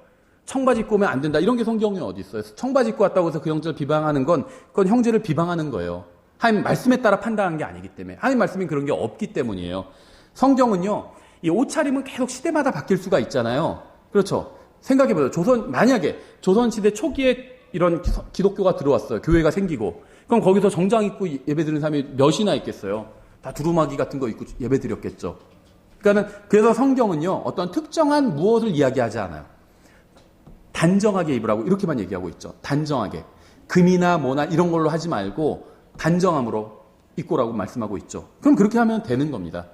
청바지 입고 오면 안 된다 이런 게 성경에 어디 있어요. 청바지 입고 왔다고 해서 그 형제를 비방하는 건 그건 형제를 비방하는 거예요. 하나님 말씀에 따라 판단하는 게 아니기 때문에. 하나님 말씀이 그런 게 없기 때문이에요. 성경은요, 이 옷차림은 계속 시대마다 바뀔 수가 있잖아요. 그렇죠. 생각해보세요. 만약에 조선시대 초기에 이런 기독교가 들어왔어요. 교회가 생기고. 그럼 거기서 정장 입고 예배드리는 사람이 몇이나 있겠어요. 다 두루마기 같은 거 입고 예배드렸겠죠. 그래서 성경은요, 어떤 특정한 무엇을 이야기하지 않아요. 단정하게 입으라고 이렇게만 얘기하고 있죠. 단정하게. 금이나 뭐나 이런 걸로 하지 말고 단정함으로 입고라고 말씀하고 있죠. 그럼 그렇게 하면 되는 겁니다.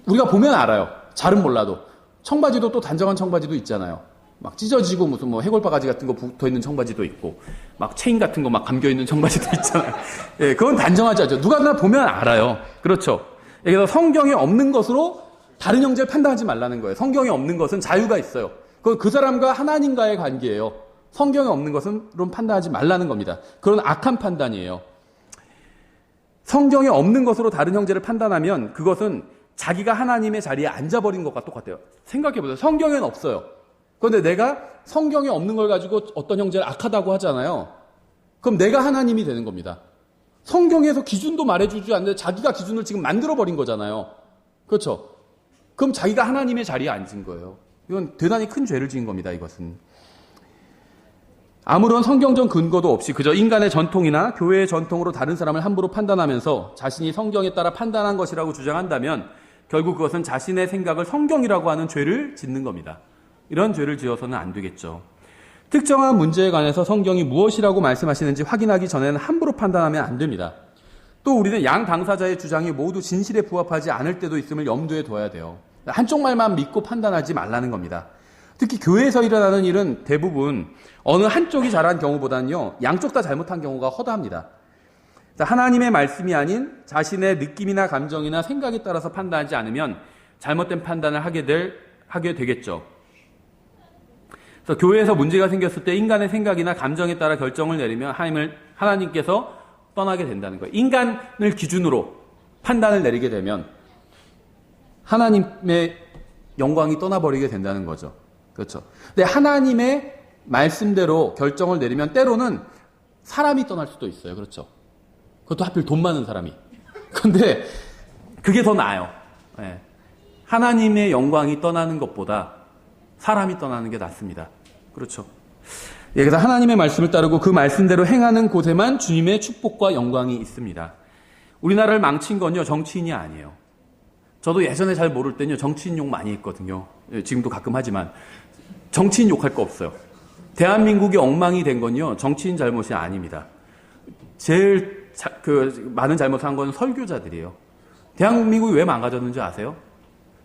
우리가 보면 알아요. 잘은 몰라도. 청바지도 또 단정한 청바지도 있잖아요. 막 찢어지고 무슨 뭐 해골바가지 같은 거 붙어 있는 청바지도 있고, 막 체인 같은 거 막 감겨 있는 청바지도 있잖아요. 예, 그건 단정하지 않죠. 누가 보면 알아요. 그렇죠. 그래서 성경에 없는 것으로 다른 형제를 판단하지 말라는 거예요. 성경에 없는 것은 자유가 있어요. 그건 그 사람과 하나님과의 관계예요. 성경에 없는 것은 그럼 판단하지 말라는 겁니다. 그런 악한 판단이에요. 성경에 없는 것으로 다른 형제를 판단하면 그것은 자기가 하나님의 자리에 앉아버린 것과 똑같아요. 생각해보세요. 성경에는 없어요. 그런데 내가 성경에 없는 걸 가지고 어떤 형제를 악하다고 하잖아요. 그럼 내가 하나님이 되는 겁니다. 성경에서 기준도 말해주지 않는데 자기가 기준을 지금 만들어버린 거잖아요. 그렇죠? 그럼 자기가 하나님의 자리에 앉은 거예요. 이건 대단히 큰 죄를 지은 겁니다. 이것은. 아무런 성경적 근거도 없이 그저 인간의 전통이나 교회의 전통으로 다른 사람을 함부로 판단하면서 자신이 성경에 따라 판단한 것이라고 주장한다면 결국 그것은 자신의 생각을 성경이라고 하는 죄를 짓는 겁니다. 이런 죄를 지어서는 안 되겠죠. 특정한 문제에 관해서 성경이 무엇이라고 말씀하시는지 확인하기 전에는 함부로 판단하면 안 됩니다. 또 우리는 양 당사자의 주장이 모두 진실에 부합하지 않을 때도 있음을 염두에 둬야 돼요. 한쪽 말만 믿고 판단하지 말라는 겁니다. 특히 교회에서 일어나는 일은 대부분 어느 한쪽이 잘한 경우보다는요, 양쪽 다 잘못한 경우가 허다합니다. 하나님의 말씀이 아닌 자신의 느낌이나 감정이나 생각에 따라서 판단하지 않으면 잘못된 판단을 하게 되겠죠. 그래서 교회에서 문제가 생겼을 때 인간의 생각이나 감정에 따라 결정을 내리면 하나님께서 떠나게 된다는 거예요. 인간을 기준으로 판단을 내리게 되면 하나님의 영광이 떠나버리게 된다는 거죠. 그렇죠. 근데 하나님의 말씀대로 결정을 내리면 때로는 사람이 떠날 수도 있어요. 그렇죠. 그것도 하필 돈 많은 사람이. 근데 그게 더 나아요. 네. 하나님의 영광이 떠나는 것보다 사람이 떠나는 게 낫습니다. 그렇죠. 예, 그래서 하나님의 말씀을 따르고 그 말씀대로 행하는 곳에만 주님의 축복과 영광이 있습니다. 우리나라를 망친 건요, 정치인이 아니에요. 저도 예전에 잘 모를 때는요, 정치인 욕 많이 했거든요. 예, 지금도 가끔 하지만. 정치인 욕할 거 없어요. 대한민국이 엉망이 된 건요, 정치인 잘못이 아닙니다. 제일 많은 잘못을 한 건 설교자들이에요. 대한민국이 왜 망가졌는지 아세요?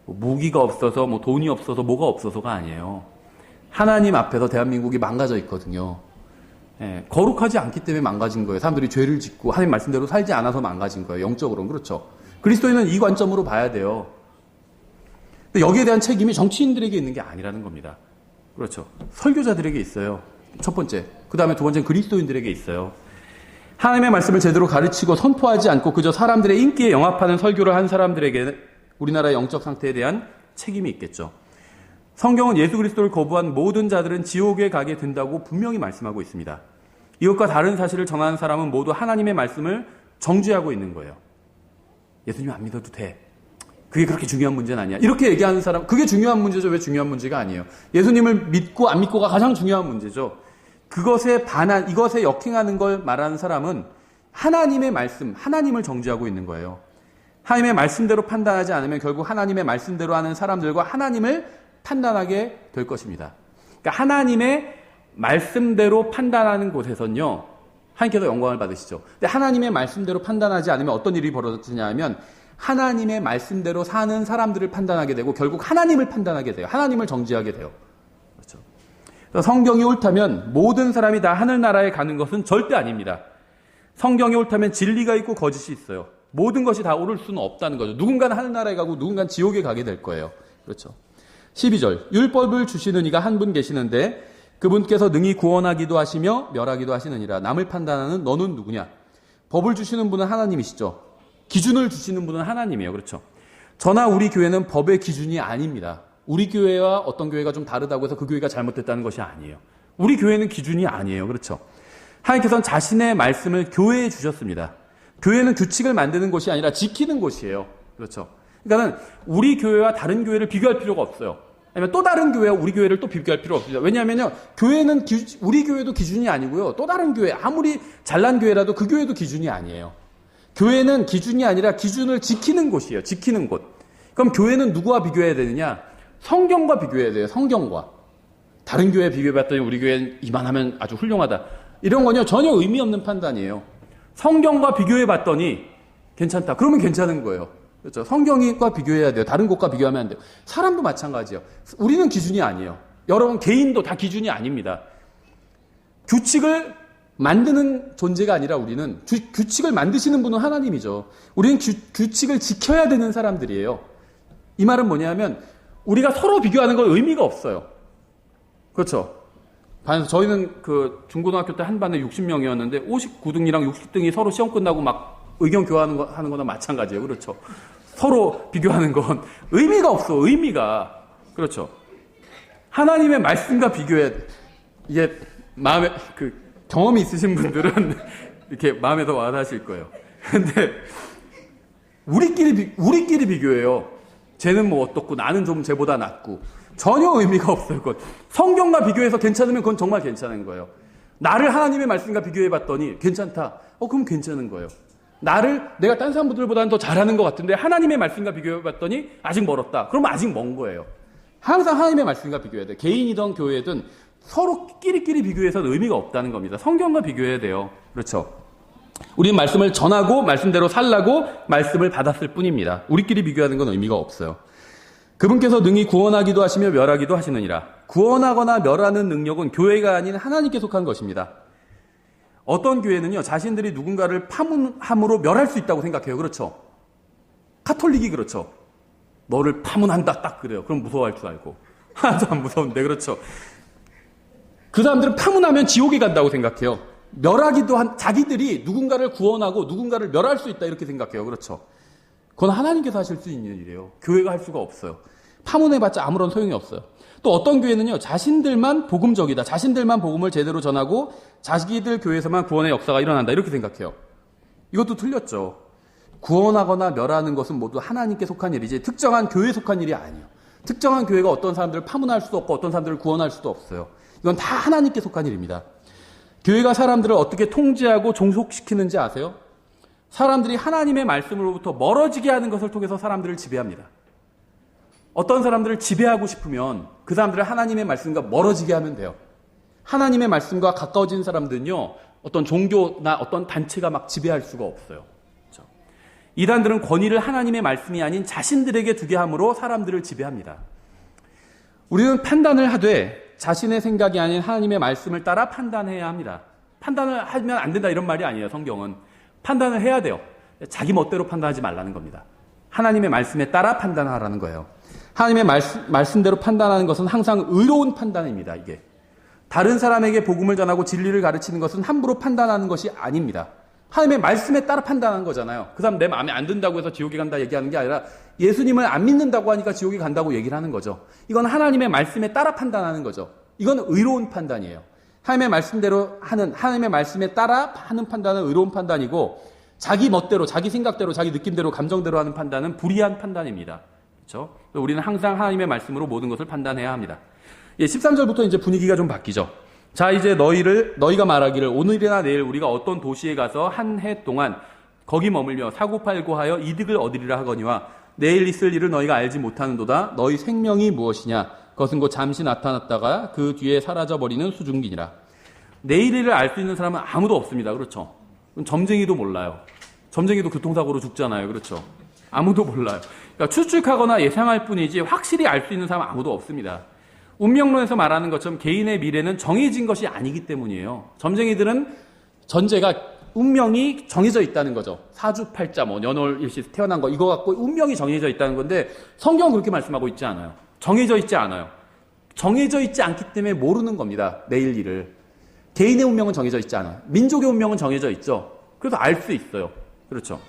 뭐 무기가 없어서, 뭐 돈이 없어서, 뭐가 없어서가 아니에요. 하나님 앞에서 대한민국이 망가져 있거든요. 예, 거룩하지 않기 때문에 망가진 거예요. 사람들이 죄를 짓고 하나님 말씀대로 살지 않아서 망가진 거예요. 영적으로는. 그렇죠. 그리스도인은 이 관점으로 봐야 돼요. 근데 여기에 대한 책임이 정치인들에게 있는 게 아니라는 겁니다. 그렇죠. 설교자들에게 있어요. 첫 번째. 그 다음에 두 번째는 그리스도인들에게 있어요. 하나님의 말씀을 제대로 가르치고 선포하지 않고 그저 사람들의 인기에 영합하는 설교를 한 사람들에게 우리나라의 영적 상태에 대한 책임이 있겠죠. 성경은 예수 그리스도를 거부한 모든 자들은 지옥에 가게 된다고 분명히 말씀하고 있습니다. 이것과 다른 사실을 전하는 사람은 모두 하나님의 말씀을 정죄하고 있는 거예요. 예수님 안 믿어도 돼. 그게 그렇게 중요한 문제는 아니야. 이렇게 얘기하는 사람, 그게 중요한 문제죠. 왜 중요한 문제가 아니에요? 예수님을 믿고 안 믿고가 가장 중요한 문제죠. 그것에 반한, 이것에 역행하는 걸 말하는 사람은 하나님의 말씀, 하나님을 정죄하고 있는 거예요. 하나님의 말씀대로 판단하지 않으면 결국 하나님의 말씀대로 하는 사람들과 하나님을 판단하게 될 것입니다. 그러니까 하나님의 말씀대로 판단하는 곳에선요, 하나님께서 영광을 받으시죠. 근데 하나님의 말씀대로 판단하지 않으면 어떤 일이 벌어지냐 하면 하나님의 말씀대로 사는 사람들을 판단하게 되고 결국 하나님을 판단하게 돼요. 하나님을 정죄하게 돼요. 그렇죠. 성경이 옳다면 모든 사람이 다 하늘나라에 가는 것은 절대 아닙니다. 성경이 옳다면 진리가 있고 거짓이 있어요. 모든 것이 다 옳을 수는 없다는 거죠. 누군가는 하늘나라에 가고 누군가는 지옥에 가게 될 거예요. 그렇죠. 12절. 율법을 주시는 이가 한 분 계시는데 그분께서 능히 구원하기도 하시며 멸하기도 하시느니라. 남을 판단하는 너는 누구냐? 법을 주시는 분은 하나님이시죠. 기준을 주시는 분은 하나님이에요. 그렇죠. 저나 우리 교회는 법의 기준이 아닙니다. 우리 교회와 어떤 교회가 좀 다르다고 해서 그 교회가 잘못됐다는 것이 아니에요. 우리 교회는 기준이 아니에요. 그렇죠. 하나님께서는 자신의 말씀을 교회에 주셨습니다. 교회는 규칙을 만드는 곳이 아니라 지키는 곳이에요. 그렇죠. 그러니까는 우리 교회와 다른 교회를 비교할 필요가 없어요. 아니면 또 다른 교회와 우리 교회를 또 비교할 필요 없습니다. 왜냐하면요, 교회는 우리 교회도 기준이 아니고요, 또 다른 교회, 아무리 잘난 교회라도 그 교회도 기준이 아니에요. 교회는 기준이 아니라 기준을 지키는 곳이에요. 지키는 곳. 그럼 교회는 누구와 비교해야 되느냐? 성경과 비교해야 돼요. 성경과. 다른 교회 비교해봤더니 우리 교회는 이만하면 아주 훌륭하다. 이런 건요, 전혀 의미 없는 판단이에요. 성경과 비교해봤더니 괜찮다. 그러면 괜찮은 거예요. 그렇죠. 성경과 비교해야 돼요. 다른 곳과 비교하면 안 돼요. 사람도 마찬가지예요. 우리는 기준이 아니에요. 여러분 개인도 다 기준이 아닙니다. 규칙을 만드는 존재가 아니라 우리는 규칙을 만드시는 분은 하나님이죠. 우리는 규칙을 지켜야 되는 사람들이에요. 이 말은 뭐냐면 우리가 서로 비교하는 건 의미가 없어요. 그렇죠. 반에서 저희는 그 중고등학교 때 한 반에 60명이었는데 59등이랑 60등이 서로 시험 끝나고 막 의견 교환하는 거나 마찬가지예요. 그렇죠. 서로 비교하는 건 의미가 없어. 의미가. 그렇죠. 하나님의 말씀과 비교해. 이게 마음에 경험이 있으신 분들은 이렇게 마음에 더 와닿으실 거예요. 근데 우리끼리 비교해요. 쟤는 뭐 어떻고 나는 좀 쟤보다 낫고 전혀 의미가 없어요. 그건 성경과 비교해서 괜찮으면 그건 정말 괜찮은 거예요. 나를 하나님의 말씀과 비교해봤더니 괜찮다. 그럼 괜찮은 거예요. 내가 딴 사람들보다는 더 잘하는 것 같은데 하나님의 말씀과 비교해봤더니 아직 멀었다. 그러면 아직 먼 거예요. 항상 하나님의 말씀과 비교해야 돼요. 개인이든 교회든 서로 끼리끼리 비교해서는 의미가 없다는 겁니다. 성경과 비교해야 돼요. 그렇죠. 우리는 말씀을 전하고 말씀대로 살라고 말씀을 받았을 뿐입니다. 우리끼리 비교하는 건 의미가 없어요. 그분께서 능히 구원하기도 하시며 멸하기도 하시느니라. 구원하거나 멸하는 능력은 교회가 아닌 하나님께 속한 것입니다. 어떤 교회는요, 자신들이 누군가를 파문함으로 멸할 수 있다고 생각해요. 그렇죠. 카톨릭이 그렇죠. 너를 파문한다 딱 그래요. 그럼 무서워할 줄 알고. 하나도 안 무서운데. 그렇죠. 그 사람들은 파문하면 지옥에 간다고 생각해요. 멸하기도 한, 자기들이 누군가를 구원하고 누군가를 멸할 수 있다 이렇게 생각해요. 그렇죠. 그건 하나님께서 하실 수 있는 일이에요. 교회가 할 수가 없어요. 파문해봤자 아무런 소용이 없어요. 또 어떤 교회는요, 자신들만 복음적이다. 자신들만 복음을 제대로 전하고 자기들 교회에서만 구원의 역사가 일어난다. 이렇게 생각해요. 이것도 틀렸죠. 구원하거나 멸하는 것은 모두 하나님께 속한 일이지 특정한 교회에 속한 일이 아니에요. 특정한 교회가 어떤 사람들을 파문할 수도 없고 어떤 사람들을 구원할 수도 없어요. 이건 다 하나님께 속한 일입니다. 교회가 사람들을 어떻게 통제하고 종속시키는지 아세요? 사람들이 하나님의 말씀으로부터 멀어지게 하는 것을 통해서 사람들을 지배합니다. 어떤 사람들을 지배하고 싶으면 그 사람들을 하나님의 말씀과 멀어지게 하면 돼요. 하나님의 말씀과 가까워진 사람들은요, 어떤 종교나 어떤 단체가 막 지배할 수가 없어요. 그렇죠? 이단들은 권위를 하나님의 말씀이 아닌 자신들에게 두게 함으로 사람들을 지배합니다. 우리는 판단을 하되 자신의 생각이 아닌 하나님의 말씀을 따라 판단해야 합니다. 판단을 하면 안 된다 이런 말이 아니에요. 성경은 판단을 해야 돼요. 자기 멋대로 판단하지 말라는 겁니다. 하나님의 말씀에 따라 판단하라는 거예요. 하나님의 말씀대로 판단하는 것은 항상 의로운 판단입니다. 이게 다른 사람에게 복음을 전하고 진리를 가르치는 것은 함부로 판단하는 것이 아닙니다. 하나님의 말씀에 따라 판단하는 거잖아요. 그 사람 내 마음에 안 든다고 해서 지옥에 간다 얘기하는 게 아니라 예수님을 안 믿는다고 하니까 지옥에 간다고 얘기를 하는 거죠. 이건 하나님의 말씀에 따라 판단하는 거죠. 이건 의로운 판단이에요. 하나님의 말씀대로 하는, 하나님의 말씀에 따라 하는 판단은 의로운 판단이고, 자기 멋대로, 자기 생각대로, 자기 느낌대로, 감정대로 하는 판단은 불의한 판단입니다. 그렇죠? 우리는 항상 하나님의 말씀으로 모든 것을 판단해야 합니다. 13절부터 이제 분위기가 좀 바뀌죠. 자, 이제 너희가 말하기를 오늘이나 내일 우리가 어떤 도시에 가서 한 해 동안 거기 머물며 사고팔고 하여 이득을 얻으리라 하거니와 내일 있을 일을 너희가 알지 못하는도다. 너희 생명이 무엇이냐? 그것은 곧 잠시 나타났다가 그 뒤에 사라져버리는 수증기니라. 내일 일을 알 수 있는 사람은 아무도 없습니다. 그렇죠? 점쟁이도 몰라요. 점쟁이도 교통사고로 죽잖아요. 그렇죠? 아무도 몰라요. 그러니까 추측하거나 예상할 뿐이지 확실히 알 수 있는 사람은 아무도 없습니다. 운명론에서 말하는 것처럼 개인의 미래는 정해진 것이 아니기 때문이에요. 점쟁이들은 전제가 운명이 정해져 있다는 거죠. 사주팔자, 연월일시 태어난 거 이거 갖고 운명이 정해져 있다는 건데 성경은 그렇게 말씀하고 있지 않아요. 정해져 있지 않아요. 정해져 있지 않기 때문에 모르는 겁니다. 내일 일을. 개인의 운명은 정해져 있지 않아요. 민족의 운명은 정해져 있죠. 그래서 알 수 있어요. 그렇죠.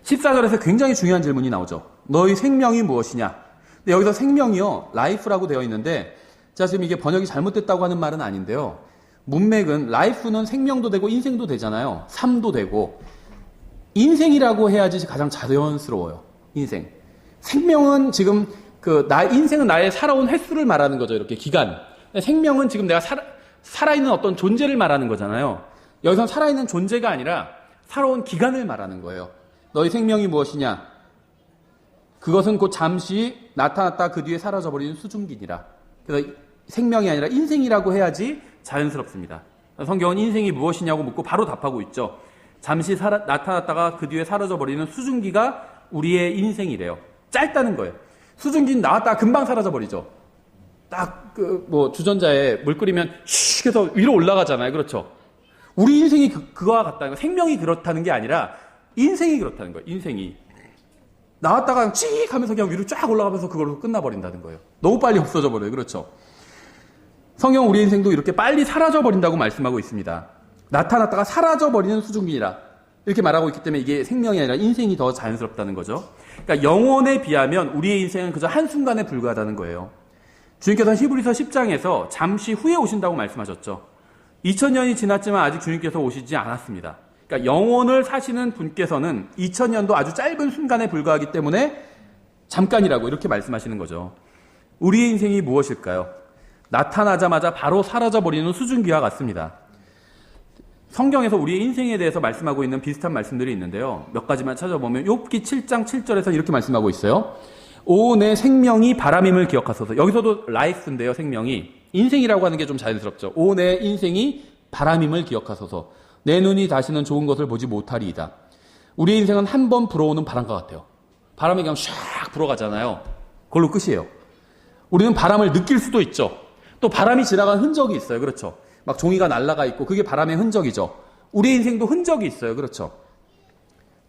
14절에서 굉장히 중요한 질문이 나오죠. 너희 생명이 무엇이냐? 근데 여기서 생명이요, life라고 되어 있는데, 자, 지금 이게 번역이 잘못됐다고 하는 말은 아닌데요. 문맥은 life는 생명도 되고 인생도 되잖아요. 삶도 되고. 인생이라고 해야지 가장 자연스러워요. 인생. 생명은 지금 인생은 나의 살아온 횟수를 말하는 거죠. 이렇게 기간. 생명은 지금 내가 살아있는 어떤 존재를 말하는 거잖아요. 여기서 살아있는 존재가 아니라 살아온 기간을 말하는 거예요. 너희 생명이 무엇이냐? 그것은 곧 잠시 나타났다 그 뒤에 사라져버리는 수증기니라. 그래서 생명이 아니라 인생이라고 해야지 자연스럽습니다. 성경은 인생이 무엇이냐고 묻고 바로 답하고 있죠. 잠시 나타났다가 그 뒤에 사라져버리는 수증기가 우리의 인생이래요. 짧다는 거예요. 수증기는 나왔다가 금방 사라져버리죠. 딱 주전자에 물 끓이면 슉 해서 위로 올라가잖아요. 그렇죠? 우리 인생이 그거와 같다는 거예요. 생명이 그렇다는 게 아니라 인생이 그렇다는 거예요. 인생이. 나왔다가 cik하면서 그냥 위로 쫙 올라가면서 그걸로 끝나버린다는 거예요. 너무 빨리 없어져 버려요. 그렇죠? 성경 우리 인생도 이렇게 빨리 사라져버린다고 말씀하고 있습니다. 나타났다가 사라져버리는 수증기라. 이렇게 말하고 있기 때문에 이게 생명이 아니라 인생이 더 자연스럽다는 거죠. 그러니까 영혼에 비하면 우리의 인생은 그저 한순간에 불과하다는 거예요. 주님께서는 히브리서 10장에서 잠시 후에 오신다고 말씀하셨죠. 2000년이 지났지만 아직 주님께서 오시지 않았습니다. 그러니까 영혼을 사시는 분께서는 2000년도 아주 짧은 순간에 불과하기 때문에 잠깐이라고 이렇게 말씀하시는 거죠. 우리의 인생이 무엇일까요? 나타나자마자 바로 사라져버리는 수증기와 같습니다. 성경에서 우리의 인생에 대해서 말씀하고 있는 비슷한 말씀들이 있는데요. 몇 가지만 찾아보면 욥기 7장 7절에서 이렇게 말씀하고 있어요. 오, 내 생명이 바람임을 기억하소서. 여기서도 life인데요. 생명이. 인생이라고 하는 게 좀 자연스럽죠. 오, 내 인생이 바람임을 기억하소서. 내 눈이 다시는 좋은 것을 보지 못하리이다. 우리의 인생은 한 번 불어오는 바람과 같아요. 바람이 그냥 샥 불어가잖아요. 그걸로 끝이에요. 우리는 바람을 느낄 수도 있죠. 또 바람이 지나간 흔적이 있어요. 그렇죠. 막 종이가 날아가 있고 그게 바람의 흔적이죠. 우리의 인생도 흔적이 있어요. 그렇죠.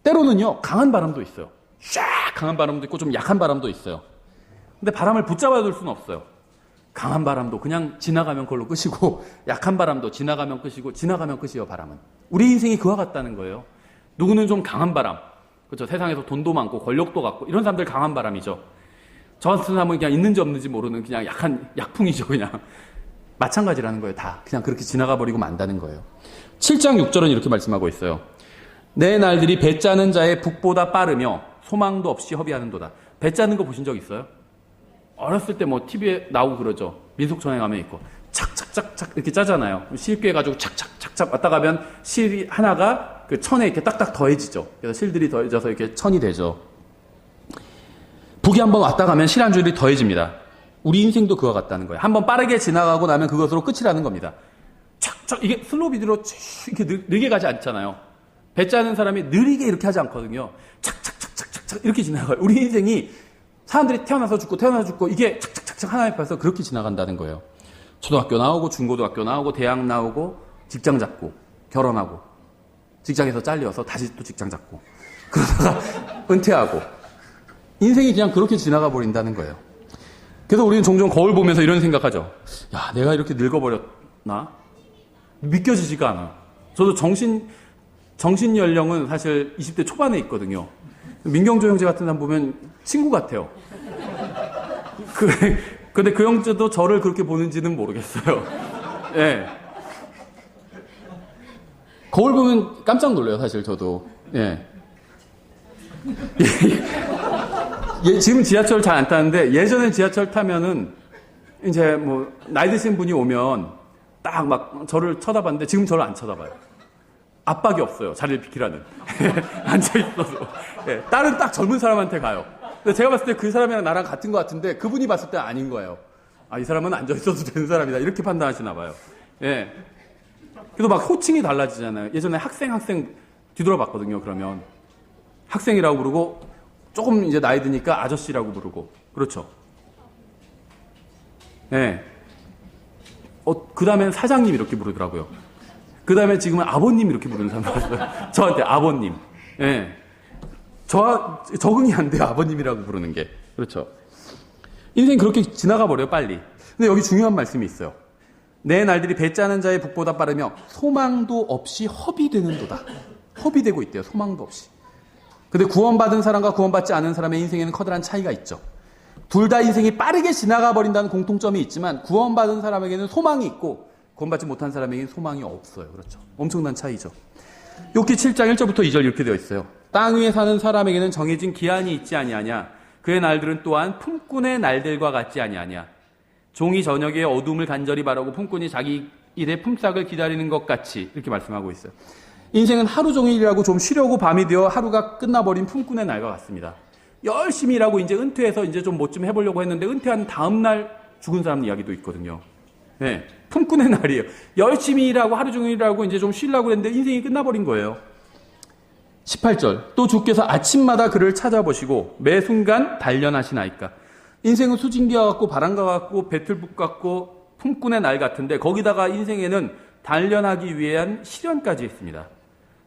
때로는요, 강한 바람도 있어요. 샥 강한 바람도 있고 좀 약한 바람도 있어요. 근데 바람을 붙잡아둘 수는 없어요. 강한 바람도 그냥 지나가면 그걸로 끝이고 약한 바람도 지나가면 끝이고 지나가면 끝이에요. 바람은. 우리 인생이 그와 같다는 거예요. 누구는 좀 강한 바람, 그렇죠? 세상에서 돈도 많고 권력도 갖고 이런 사람들 강한 바람이죠. 저 같은 사람은 그냥 있는지 없는지 모르는 그냥 약한 약풍이죠. 그냥 마찬가지라는 거예요. 다 그냥 그렇게 지나가 버리고 만다는 거예요. 7장 6절은 이렇게 말씀하고 있어요. 내 날들이 배 짜는 자의 북보다 빠르며 소망도 없이 허비하는도다. 배 짜는 거 보신 적 있어요? 어렸을 때 뭐 TV에 나오고 그러죠. 민속촌에 가면 있고 착착착착 이렇게 짜잖아요. 실귀 해가지고 착착착착 왔다 가면 실이 하나가 그 천에 이렇게 딱딱 더해지죠. 그래서 실들이 더해져서 이렇게 천이 되죠. 북이 한번 왔다 가면 실 한 줄이 더해집니다. 우리 인생도 그와 같다는 거예요. 한번 빠르게 지나가고 나면 그것으로 끝이라는 겁니다. 착착 이게 슬로우 비디오로 이렇게 느리게 가지 않잖아요. 배 짜는 사람이 느리게 이렇게 하지 않거든요. 착착착착착착 이렇게 지나가요. 우리 인생이 사람들이 태어나서 죽고 이게 착착착착 하나 앞에서 그렇게 지나간다는 거예요. 초등학교 나오고 중고등학교 나오고 대학 나오고 직장 잡고 결혼하고 직장에서 잘려서 다시 또 직장 잡고 그러다가 은퇴하고 인생이 그냥 그렇게 지나가 버린다는 거예요. 그래서 우리는 종종 거울 보면서 이런 생각하죠. 야, 내가 이렇게 늙어버렸나? 믿겨지지가 않아요. 저도 정신 연령은 사실 20대 초반에 있거든요. 민경조 형제 같은 사람 보면 친구 같아요. 근데 그 형제도 저를 그렇게 보는지는 모르겠어요. 예. 거울 보면 깜짝 놀라요, 사실 저도. 예. 지금 지하철 잘 안 타는데 예전에 지하철 타면은 이제 뭐 나이 드신 분이 오면 딱 막 저를 쳐다봤는데 지금 저를 안 쳐다봐요. 압박이 없어요. 자리를 비키라는. 앉아있어서. 예, 딸은 딱 젊은 사람한테 가요. 근데 제가 봤을 때 그 사람이랑 나랑 같은 것 같은데 그분이 봤을 때 아닌 거예요. 아, 이 사람은 앉아있어도 되는 사람이다. 이렇게 판단하시나 봐요. 예. 그래서 막 호칭이 달라지잖아요. 예전에 학생 뒤돌아봤거든요. 그러면 학생이라고 부르고 조금 이제 나이 드니까 아저씨라고 부르고 그렇죠. 예. 그 다음엔 사장님 이렇게 부르더라고요. 그 다음에 지금은 아버님 이렇게 부르는 사람 봤어요. 저한테 아버님. 예. 적응이 안 돼요. 아버님이라고 부르는 게. 그렇죠. 인생 그렇게 지나가 버려요. 빨리. 근데 여기 중요한 말씀이 있어요. 내 날들이 배 짜는 자의 북보다 빠르며 소망도 없이 허비되는도다. 허비되고 있대요. 소망도 없이. 근데 구원받은 사람과 구원받지 않은 사람의 인생에는 커다란 차이가 있죠. 둘 다 인생이 빠르게 지나가 버린다는 공통점이 있지만 구원받은 사람에게는 소망이 있고 구원받지 못한 사람에게는 소망이 없어요. 그렇죠. 엄청난 차이죠. 욥기 7장 1절부터 2절 이렇게 되어 있어요. 땅 위에 사는 사람에게는 정해진 기한이 있지 아니하냐. 그의 날들은 또한 품꾼의 날들과 같지 아니하냐. 종이 저녁에 어둠을 간절히 바라고 품꾼이 자기 일의 품삯을 기다리는 것 같이 이렇게 말씀하고 있어요. 인생은 하루 종일 일하고 좀 쉬려고 밤이 되어 하루가 끝나버린 품꾼의 날과 같습니다. 열심히 일하고 이제 은퇴해서 이제 좀 뭐 좀 해보려고 했는데 은퇴한 다음 날 죽은 사람 이야기도 있거든요. 네, 품꾼의 날이에요. 열심히 일하고 하루 종일 일하고 이제 좀 쉬려고 했는데 인생이 끝나버린 거예요. 18절 또 주께서 아침마다 그를 찾아보시고 매 순간 단련하시나이까. 인생은 수증기와 같고 바람과 같고 배틀북 같고 품꾼의 날 같은데 거기다가 인생에는 단련하기 위한 시련까지 있습니다.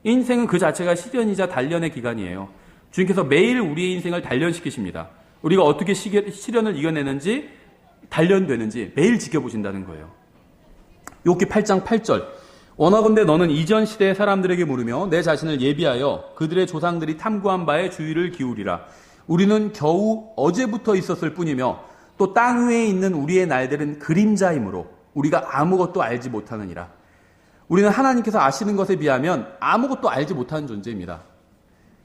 인생은 그 자체가 시련이자 단련의 기간이에요. 주님께서 매일 우리의 인생을 단련시키십니다. 우리가 어떻게 시련을 이겨내는지 단련되는지 매일 지켜보신다는 거예요. 욥기 8장 8절 원하건대 너는 이전 시대의 사람들에게 물으며 내 자신을 예비하여 그들의 조상들이 탐구한 바에 주의를 기울이라. 우리는 겨우 어제부터 있었을 뿐이며 또 땅 위에 있는 우리의 날들은 그림자이므로 우리가 아무것도 알지 못하느니라. 우리는 하나님께서 아시는 것에 비하면 아무것도 알지 못하는 존재입니다.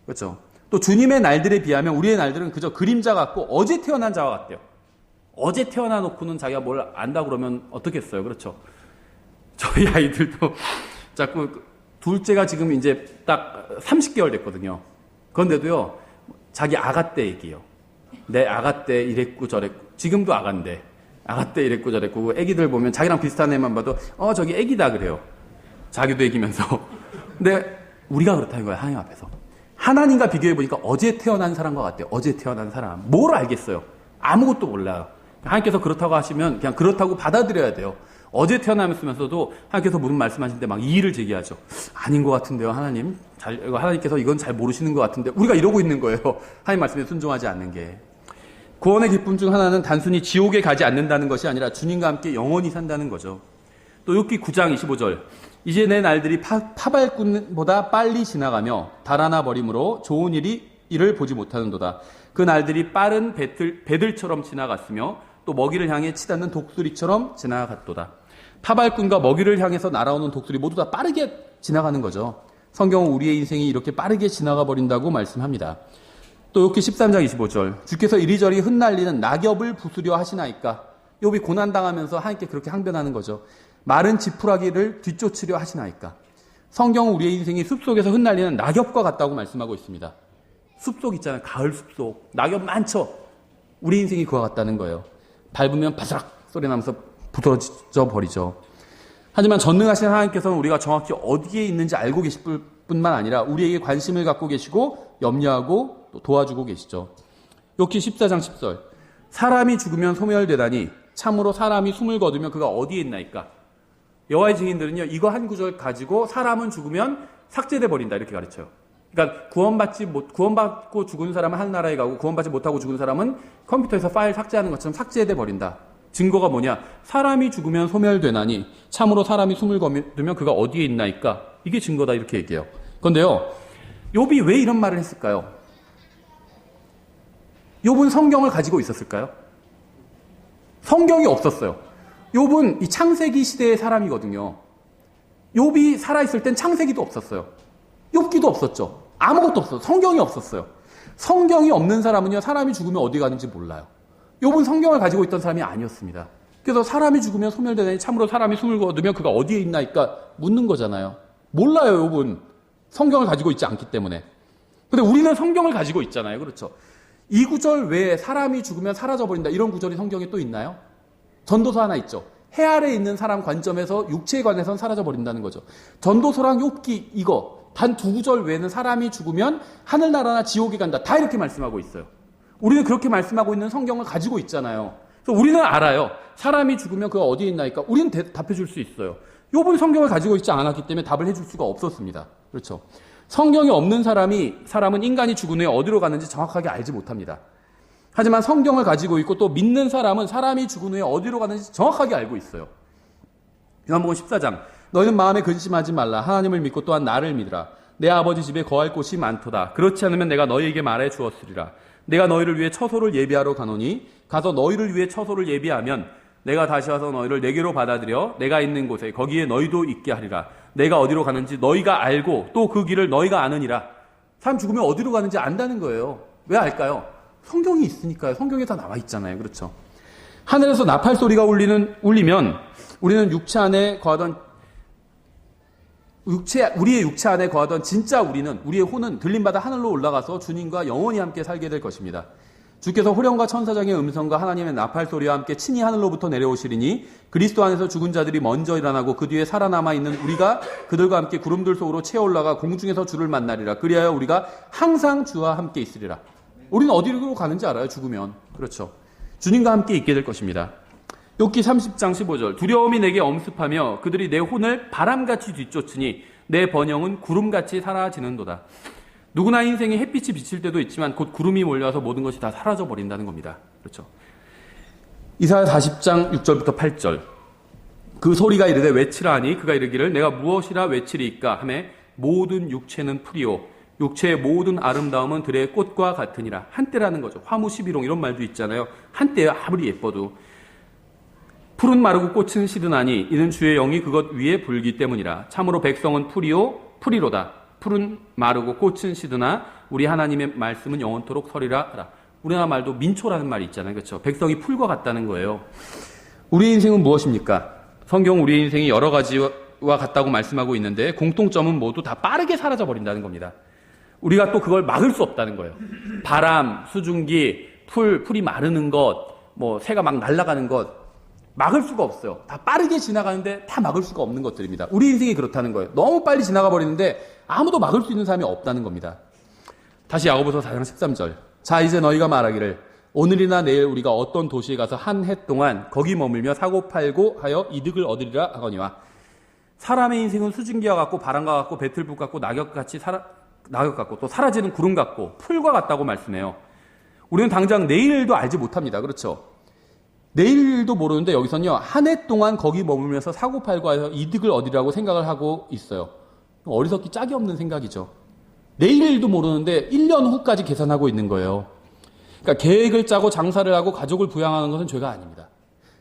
그렇죠? 또 주님의 날들에 비하면 우리의 날들은 그저 그림자 같고 어제 태어난 자와 같대요. 어제 태어나 놓고는 자기가 뭘 안다 그러면 어떻겠어요? 그렇죠? 저희 아이들도 자꾸 둘째가 지금 이제 딱 30개월 됐거든요. 그런데도요, 자기 아가 때 얘기해요. 내 아가 때 이랬고 저랬고, 지금도 아가인데, 아가 때 이랬고 저랬고, 애기들 보면 자기랑 비슷한 애만 봐도, 저기 애기다 그래요. 자기도 애기면서. 근데 우리가 그렇다는 거예요, 하나님 앞에서. 하나님과 비교해보니까 어제 태어난 사람과 같아요. 어제 태어난 사람. 뭘 알겠어요? 아무것도 몰라요. 하나님께서 그렇다고 하시면 그냥 그렇다고 받아들여야 돼요. 어제 태어나면서도 하나님께서 무슨 말씀하시는데 막 이의를 제기하죠. 아닌 것 같은데요, 하나님. 하나님께서 이건 잘 모르시는 것 같은데. 우리가 이러고 있는 거예요. 하나님 말씀에 순종하지 않는 게. 구원의 기쁨 중 하나는 단순히 지옥에 가지 않는다는 것이 아니라 주님과 함께 영원히 산다는 거죠. 또 욥기 9장 25절. 이제 내 날들이 파발꾼보다 빨리 지나가며 달아나 버림으로 좋은 일을 보지 못하는도다. 그 날들이 빠른 배들처럼 지나갔으며 또 먹이를 향해 치닫는 독수리처럼 지나갔도다. 파발꾼과 먹이를 향해서 날아오는 독수리 모두 다 빠르게 지나가는 거죠. 성경은 우리의 인생이 이렇게 빠르게 지나가 버린다고 말씀합니다. 또 욥기 13장 25절. 주께서 이리저리 흩날리는 낙엽을 부수려 하시나이까. 욥이 고난당하면서 하나님께 그렇게 항변하는 거죠. 마른 지푸라기를 뒤쫓으려 하시나이까. 성경은 우리의 인생이 숲속에서 흩날리는 낙엽과 같다고 말씀하고 있습니다. 숲속 있잖아요. 가을 숲속. 낙엽 많죠. 우리 인생이 그와 같다는 거예요. 밟으면 바스락 소리 나면서 부서져 버리죠. 하지만 전능하신 하나님께서는 우리가 정확히 어디에 있는지 알고 계실 뿐만 아니라 우리에게 관심을 갖고 계시고 염려하고 또 도와주고 계시죠. 욥기 14장 10절. 사람이 죽으면 소멸되다니 참으로 사람이 숨을 거두면 그가 어디에 있나이까. 여호와의 증인들은요, 이거 한 구절 가지고 사람은 죽으면 삭제돼 버린다 이렇게 가르쳐요. 그러니까 구원받고 죽은 사람은 하늘나라에 가고 구원받지 못하고 죽은 사람은 컴퓨터에서 파일 삭제하는 것처럼 삭제돼 버린다. 증거가 뭐냐? 사람이 죽으면 소멸되나니 참으로 사람이 숨을 거두면 그가 어디에 있나이까. 이게 증거다 이렇게 얘기해요. 그런데요, 욥이 왜 이런 말을 했을까요? 욥은 성경을 가지고 있었을까요? 성경이 없었어요. 욥은 이 창세기 시대의 사람이거든요. 욥이 살아있을 땐 창세기도 없었어요. 욥기도 없었죠. 아무것도 없었어요. 성경이 없었어요. 성경이 없는 사람은요, 사람이 죽으면 어디 가는지 몰라요. 욥은 성경을 가지고 있던 사람이 아니었습니다. 그래서 사람이 죽으면 소멸되다니 참으로 사람이 숨을 거두면 그가 어디에 있나이까 묻는 거잖아요. 몰라요, 욥은. 성경을 가지고 있지 않기 때문에. 근데 우리는 성경을 가지고 있잖아요. 그렇죠? 이 구절 외에 사람이 죽으면 사라져버린다. 이런 구절이 성경에 또 있나요? 전도서 하나 있죠. 해 아래에 있는 사람 관점에서 육체에 관해서는 사라져버린다는 거죠. 전도서랑 욥기 이거 단 두 구절 외에는 사람이 죽으면 하늘나라나 지옥에 간다. 다 이렇게 말씀하고 있어요. 우리는 그렇게 말씀하고 있는 성경을 가지고 있잖아요. 그래서 우리는 알아요. 사람이 죽으면 그가 어디에 있나이까. 우리는 답해 줄 수 있어요. 욥은 성경을 가지고 있지 않았기 때문에 답을 해줄 수가 없었습니다. 그렇죠? 성경이 없는 사람은 인간이 죽은 후에 어디로 가는지 정확하게 알지 못합니다. 하지만 성경을 가지고 있고 또 믿는 사람은 사람이 죽은 후에 어디로 가는지 정확하게 알고 있어요. 요한복음 14장. 너희는 마음에 근심하지 말라. 하나님을 믿고 또한 나를 믿으라. 내 아버지 집에 거할 곳이 많도다. 그렇지 않으면 내가 너희에게 말해 주었으리라. 내가 너희를 위해 처소를 예비하러 가노니 가서 너희를 위해 처소를 예비하면 내가 다시 와서 너희를 내게로 받아들여 내가 있는 곳에 거기에 너희도 있게 하리라. 내가 어디로 가는지 너희가 알고 또 그 길을 너희가 아느니라. 사람 죽으면 어디로 가는지 안다는 거예요. 왜 알까요? 성경이 있으니까요. 성경에 다 나와 있잖아요. 그렇죠? 하늘에서 나팔 소리가 울리면 우리는 우리의 육체 안에 거하던 진짜 우리의 혼은 들림받아 하늘로 올라가서 주님과 영원히 함께 살게 될 것입니다. 주께서 호령과 천사장의 음성과 하나님의 나팔 소리와 함께 친히 하늘로부터 내려오시리니 그리스도 안에서 죽은 자들이 먼저 일어나고 그 뒤에 살아남아 있는 우리가 그들과 함께 구름들 속으로 채어 올라가 공중에서 주를 만나리라. 그리하여 우리가 항상 주와 함께 있으리라. 우리는 어디로 가는지 알아요. 죽으면. 그렇죠. 주님과 함께 있게 될 것입니다. 욥기 30장 15절. 두려움이 내게 엄습하며 그들이 내 혼을 바람같이 뒤쫓으니 내 번영은 구름같이 사라지는도다. 누구나 인생에 햇빛이 비칠 때도 있지만 곧 구름이 몰려와서 모든 것이 다 사라져 버린다는 겁니다. 그렇죠. 이사야 40장 6절부터 8절. 그 소리가 이르되 외치라 하니 그가 이르기를 내가 무엇이라 외치리이까 하매 모든 육체는 풀이요 육체의 모든 아름다움은 들의 꽃과 같으니라. 한때라는 거죠. 화무시비롱 이런 말도 있잖아요. 한때 아무리 예뻐도 풀은 마르고 꽃은 시드나니 이는 주의 영이 그것 위에 불기 때문이라. 참으로 백성은 풀이로다. 풀은 마르고 꽃은 시드나 우리 하나님의 말씀은 영원토록 서리라 하라. 우리나라 말도 민초라는 말이 있잖아요. 그렇죠? 백성이 풀과 같다는 거예요. 우리 인생은 무엇입니까? 성경 우리 인생이 여러 가지와 같다고 말씀하고 있는데 공통점은 모두 다 빠르게 사라져 버린다는 겁니다. 우리가 또 그걸 막을 수 없다는 거예요. 바람, 수증기, 풀이 마르는 것, 새가 막 날아가는 것 막을 수가 없어요. 다 빠르게 지나가는데 다 막을 수가 없는 것들입니다. 우리 인생이 그렇다는 거예요. 너무 빨리 지나가 버리는데 아무도 막을 수 있는 사람이 없다는 겁니다. 다시 야고보서 4장 13절. 자 이제 너희가 말하기를 오늘이나 내일 우리가 어떤 도시에 가서 한 해 동안 거기 머물며 사고 팔고 하여 이득을 얻으리라 하거니와. 사람의 인생은 수증기와 같고 바람과 같고 배틀불 같고 낙엽 같고 또 사라지는 구름 같고 풀과 같다고 말씀해요. 우리는 당장 내일도 알지 못합니다. 그렇죠? 내일도 모르는데 여기서는요, 한 해 동안 거기 머물면서 사고팔고 해서 이득을 얻으려고 생각을 하고 있어요. 어리석기 짝이 없는 생각이죠. 내일도 모르는데 1년 후까지 계산하고 있는 거예요. 그러니까 계획을 짜고 장사를 하고 가족을 부양하는 것은 죄가 아닙니다.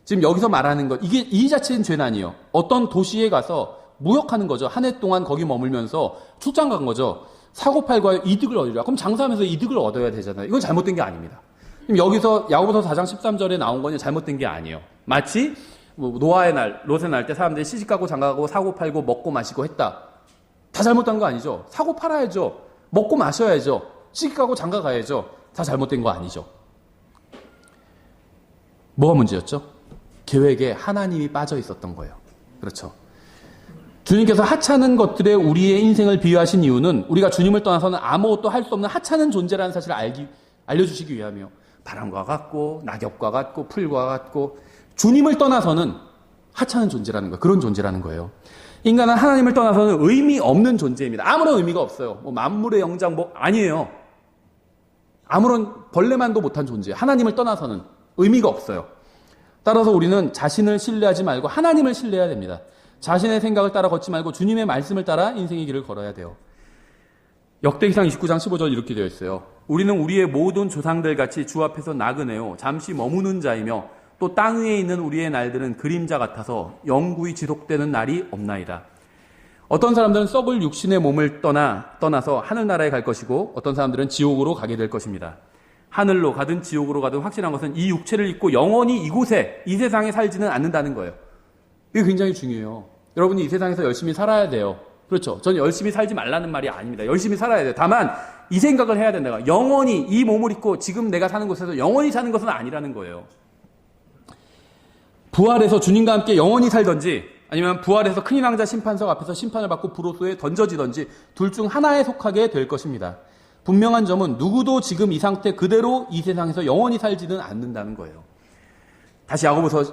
지금 여기서 말하는 것, 이 자체는 죄는 아니에요. 어떤 도시에 가서 무역하는 거죠. 한 해 동안 거기 머물면서 출장 간 거죠. 사고팔고 이득을 얻으려. 그럼 장사하면서 이득을 얻어야 되잖아요. 이건 잘못된 게 아닙니다. 여기서 야고보서 4장 13절에 나온 거는 잘못된 게 아니에요. 마치 노아의 날, 롯의 날 때 사람들이 시집가고 장가가고 사고 팔고 먹고 마시고 했다. 다 잘못된 거 아니죠. 사고 팔아야죠. 먹고 마셔야죠. 시집가고 장가가야죠. 다 잘못된 거 아니죠. 뭐가 문제였죠? 계획에 하나님이 빠져 있었던 거예요. 그렇죠. 주님께서 하찮은 것들에 우리의 인생을 비유하신 이유는 우리가 주님을 떠나서는 아무것도 할 수 없는 하찮은 존재라는 사실을 알려주시기 위함이요. 바람과 같고 낙엽과 같고 풀과 같고 주님을 떠나서는 하찮은 존재라는 거예요. 그런 존재라는 거예요. 인간은 하나님을 떠나서는 의미 없는 존재입니다. 아무런 의미가 없어요. 뭐 만물의 영장 아니에요. 아무런 벌레만도 못한 존재. 하나님을 떠나서는 의미가 없어요. 따라서 우리는 자신을 신뢰하지 말고 하나님을 신뢰해야 됩니다. 자신의 생각을 따라 걷지 말고 주님의 말씀을 따라 인생의 길을 걸어야 돼요. 역대기상 29장 15절 이렇게 되어 있어요. 우리는 우리의 모든 조상들 같이 주 앞에서 나그네요 잠시 머무는 자이며 또 땅 위에 있는 우리의 날들은 그림자 같아서 영구히 지속되는 날이 없나이다. 어떤 사람들은 썩을 육신의 몸을 떠나서 하늘나라에 갈 것이고 어떤 사람들은 지옥으로 가게 될 것입니다. 하늘로 가든 지옥으로 가든 확실한 것은 이 육체를 입고 영원히 이곳에 이 세상에 살지는 않는다는 거예요. 이게 굉장히 중요해요. 여러분이 이 세상에서 열심히 살아야 돼요. 그렇죠. 저는 열심히 살지 말라는 말이 아닙니다. 열심히 살아야 돼요. 다만 이 생각을 해야 된다. 영원히 이 몸을 입고 지금 내가 사는 곳에서 영원히 사는 것은 아니라는 거예요. 부활해서 주님과 함께 영원히 살든지 아니면 부활해서 큰 왕자 심판석 앞에서 심판을 받고 불호소에 던져지든지 둘 중 하나에 속하게 될 것입니다. 분명한 점은 누구도 지금 이 상태 그대로 이 세상에서 영원히 살지는 않는다는 거예요. 다시 야고보서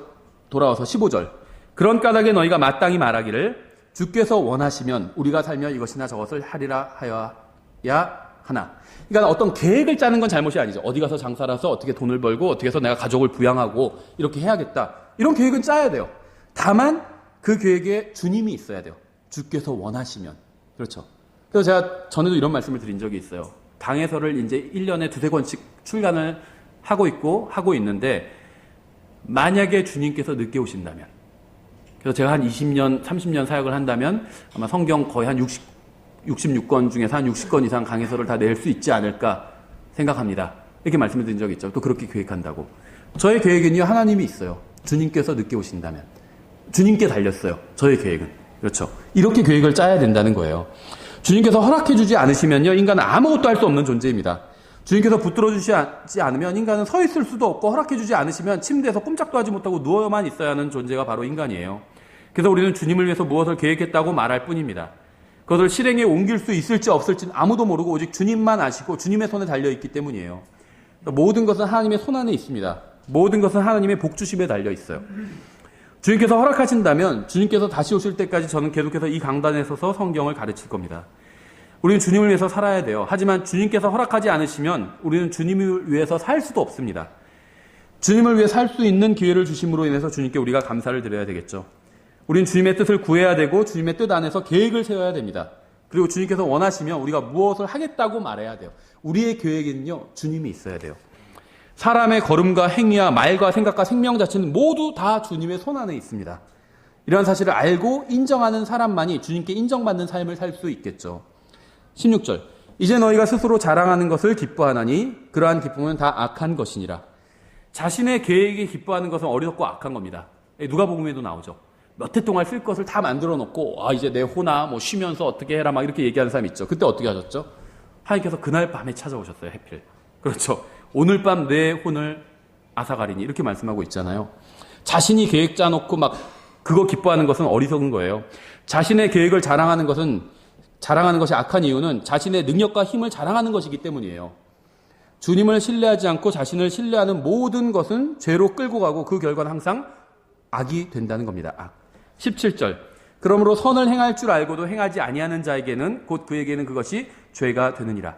돌아와서 15절. 그런 까닭에 너희가 마땅히 말하기를 주께서 원하시면 우리가 살며 이것이나 저것을 하리라 하여야 하나. 그러니까 어떤 계획을 짜는 건 잘못이 아니죠. 어디 가서 장사를 해서 어떻게 돈을 벌고 어떻게 해서 내가 가족을 부양하고 이렇게 해야겠다. 이런 계획은 짜야 돼요. 다만 그 계획에 주님이 있어야 돼요. 주께서 원하시면. 그렇죠. 그래서 제가 전에도 이런 말씀을 드린 적이 있어요. 강해서를 이제 1년에 두세 권씩 출간을 하고 있는데 만약에 주님께서 늦게 오신다면 그래서 제가 한 20년, 30년 사역을 한다면 아마 성경 거의 한 66권 중에서 한 60권 이상 강해서를 다 낼 수 있지 않을까 생각합니다. 이렇게 말씀을 드린 적이 있죠. 또 그렇게 계획한다고. 저의 계획은요, 하나님이 있어요. 주님께서 늦게 오신다면. 주님께 달렸어요. 저의 계획은. 그렇죠. 이렇게 계획을 짜야 된다는 거예요. 주님께서 허락해주지 않으시면요, 인간은 아무것도 할 수 없는 존재입니다. 주님께서 붙들어주지 않으면 인간은 서 있을 수도 없고 허락해주지 않으시면 침대에서 꼼짝도 하지 못하고 누워만 있어야 하는 존재가 바로 인간이에요. 그래서 우리는 주님을 위해서 무엇을 계획했다고 말할 뿐입니다. 그것을 실행에 옮길 수 있을지 없을지는 아무도 모르고 오직 주님만 아시고 주님의 손에 달려있기 때문이에요. 모든 것은 하나님의 손 안에 있습니다. 모든 것은 하나님의 복주심에 달려있어요. 주님께서 허락하신다면 주님께서 다시 오실 때까지 저는 계속해서 이 강단에 서서 성경을 가르칠 겁니다. 우리는 주님을 위해서 살아야 돼요. 하지만 주님께서 허락하지 않으시면 우리는 주님을 위해서 살 수도 없습니다. 주님을 위해 살 수 있는 기회를 주심으로 인해서 주님께 우리가 감사를 드려야 되겠죠. 우리는 주님의 뜻을 구해야 되고 주님의 뜻 안에서 계획을 세워야 됩니다. 그리고 주님께서 원하시면 우리가 무엇을 하겠다고 말해야 돼요. 우리의 계획에는요, 주님이 있어야 돼요. 사람의 걸음과 행위와 말과 생각과 생명 자체는 모두 다 주님의 손 안에 있습니다. 이런 사실을 알고 인정하는 사람만이 주님께 인정받는 삶을 살 수 있겠죠. 16절. 이제 너희가 스스로 자랑하는 것을 기뻐하나니 그러한 기쁨은 다 악한 것이니라. 자신의 계획에 기뻐하는 것은 어리석고 악한 겁니다. 누가복음에도 나오죠. 몇 해 동안 쓸 것을 다 만들어 놓고 이제 내 호나 쉬면서 어떻게 해라 막 이렇게 얘기하는 사람이 있죠. 그때 어떻게 하셨죠? 하나님께서 그날 밤에 찾아오셨어요. 해필. 그렇죠. 오늘 밤 내 혼을 앗아가리니 이렇게 말씀하고 있잖아요. 자신이 계획 짜놓고 막 그거 기뻐하는 것은 어리석은 거예요. 자신의 계획을 자랑하는 것이 악한 이유는 자신의 능력과 힘을 자랑하는 것이기 때문이에요. 주님을 신뢰하지 않고 자신을 신뢰하는 모든 것은 죄로 끌고 가고 그 결과는 항상 악이 된다는 겁니다. 악. 17절. 그러므로 선을 행할 줄 알고도 행하지 아니하는 자에게는 곧 그에게는 그것이 죄가 되느니라.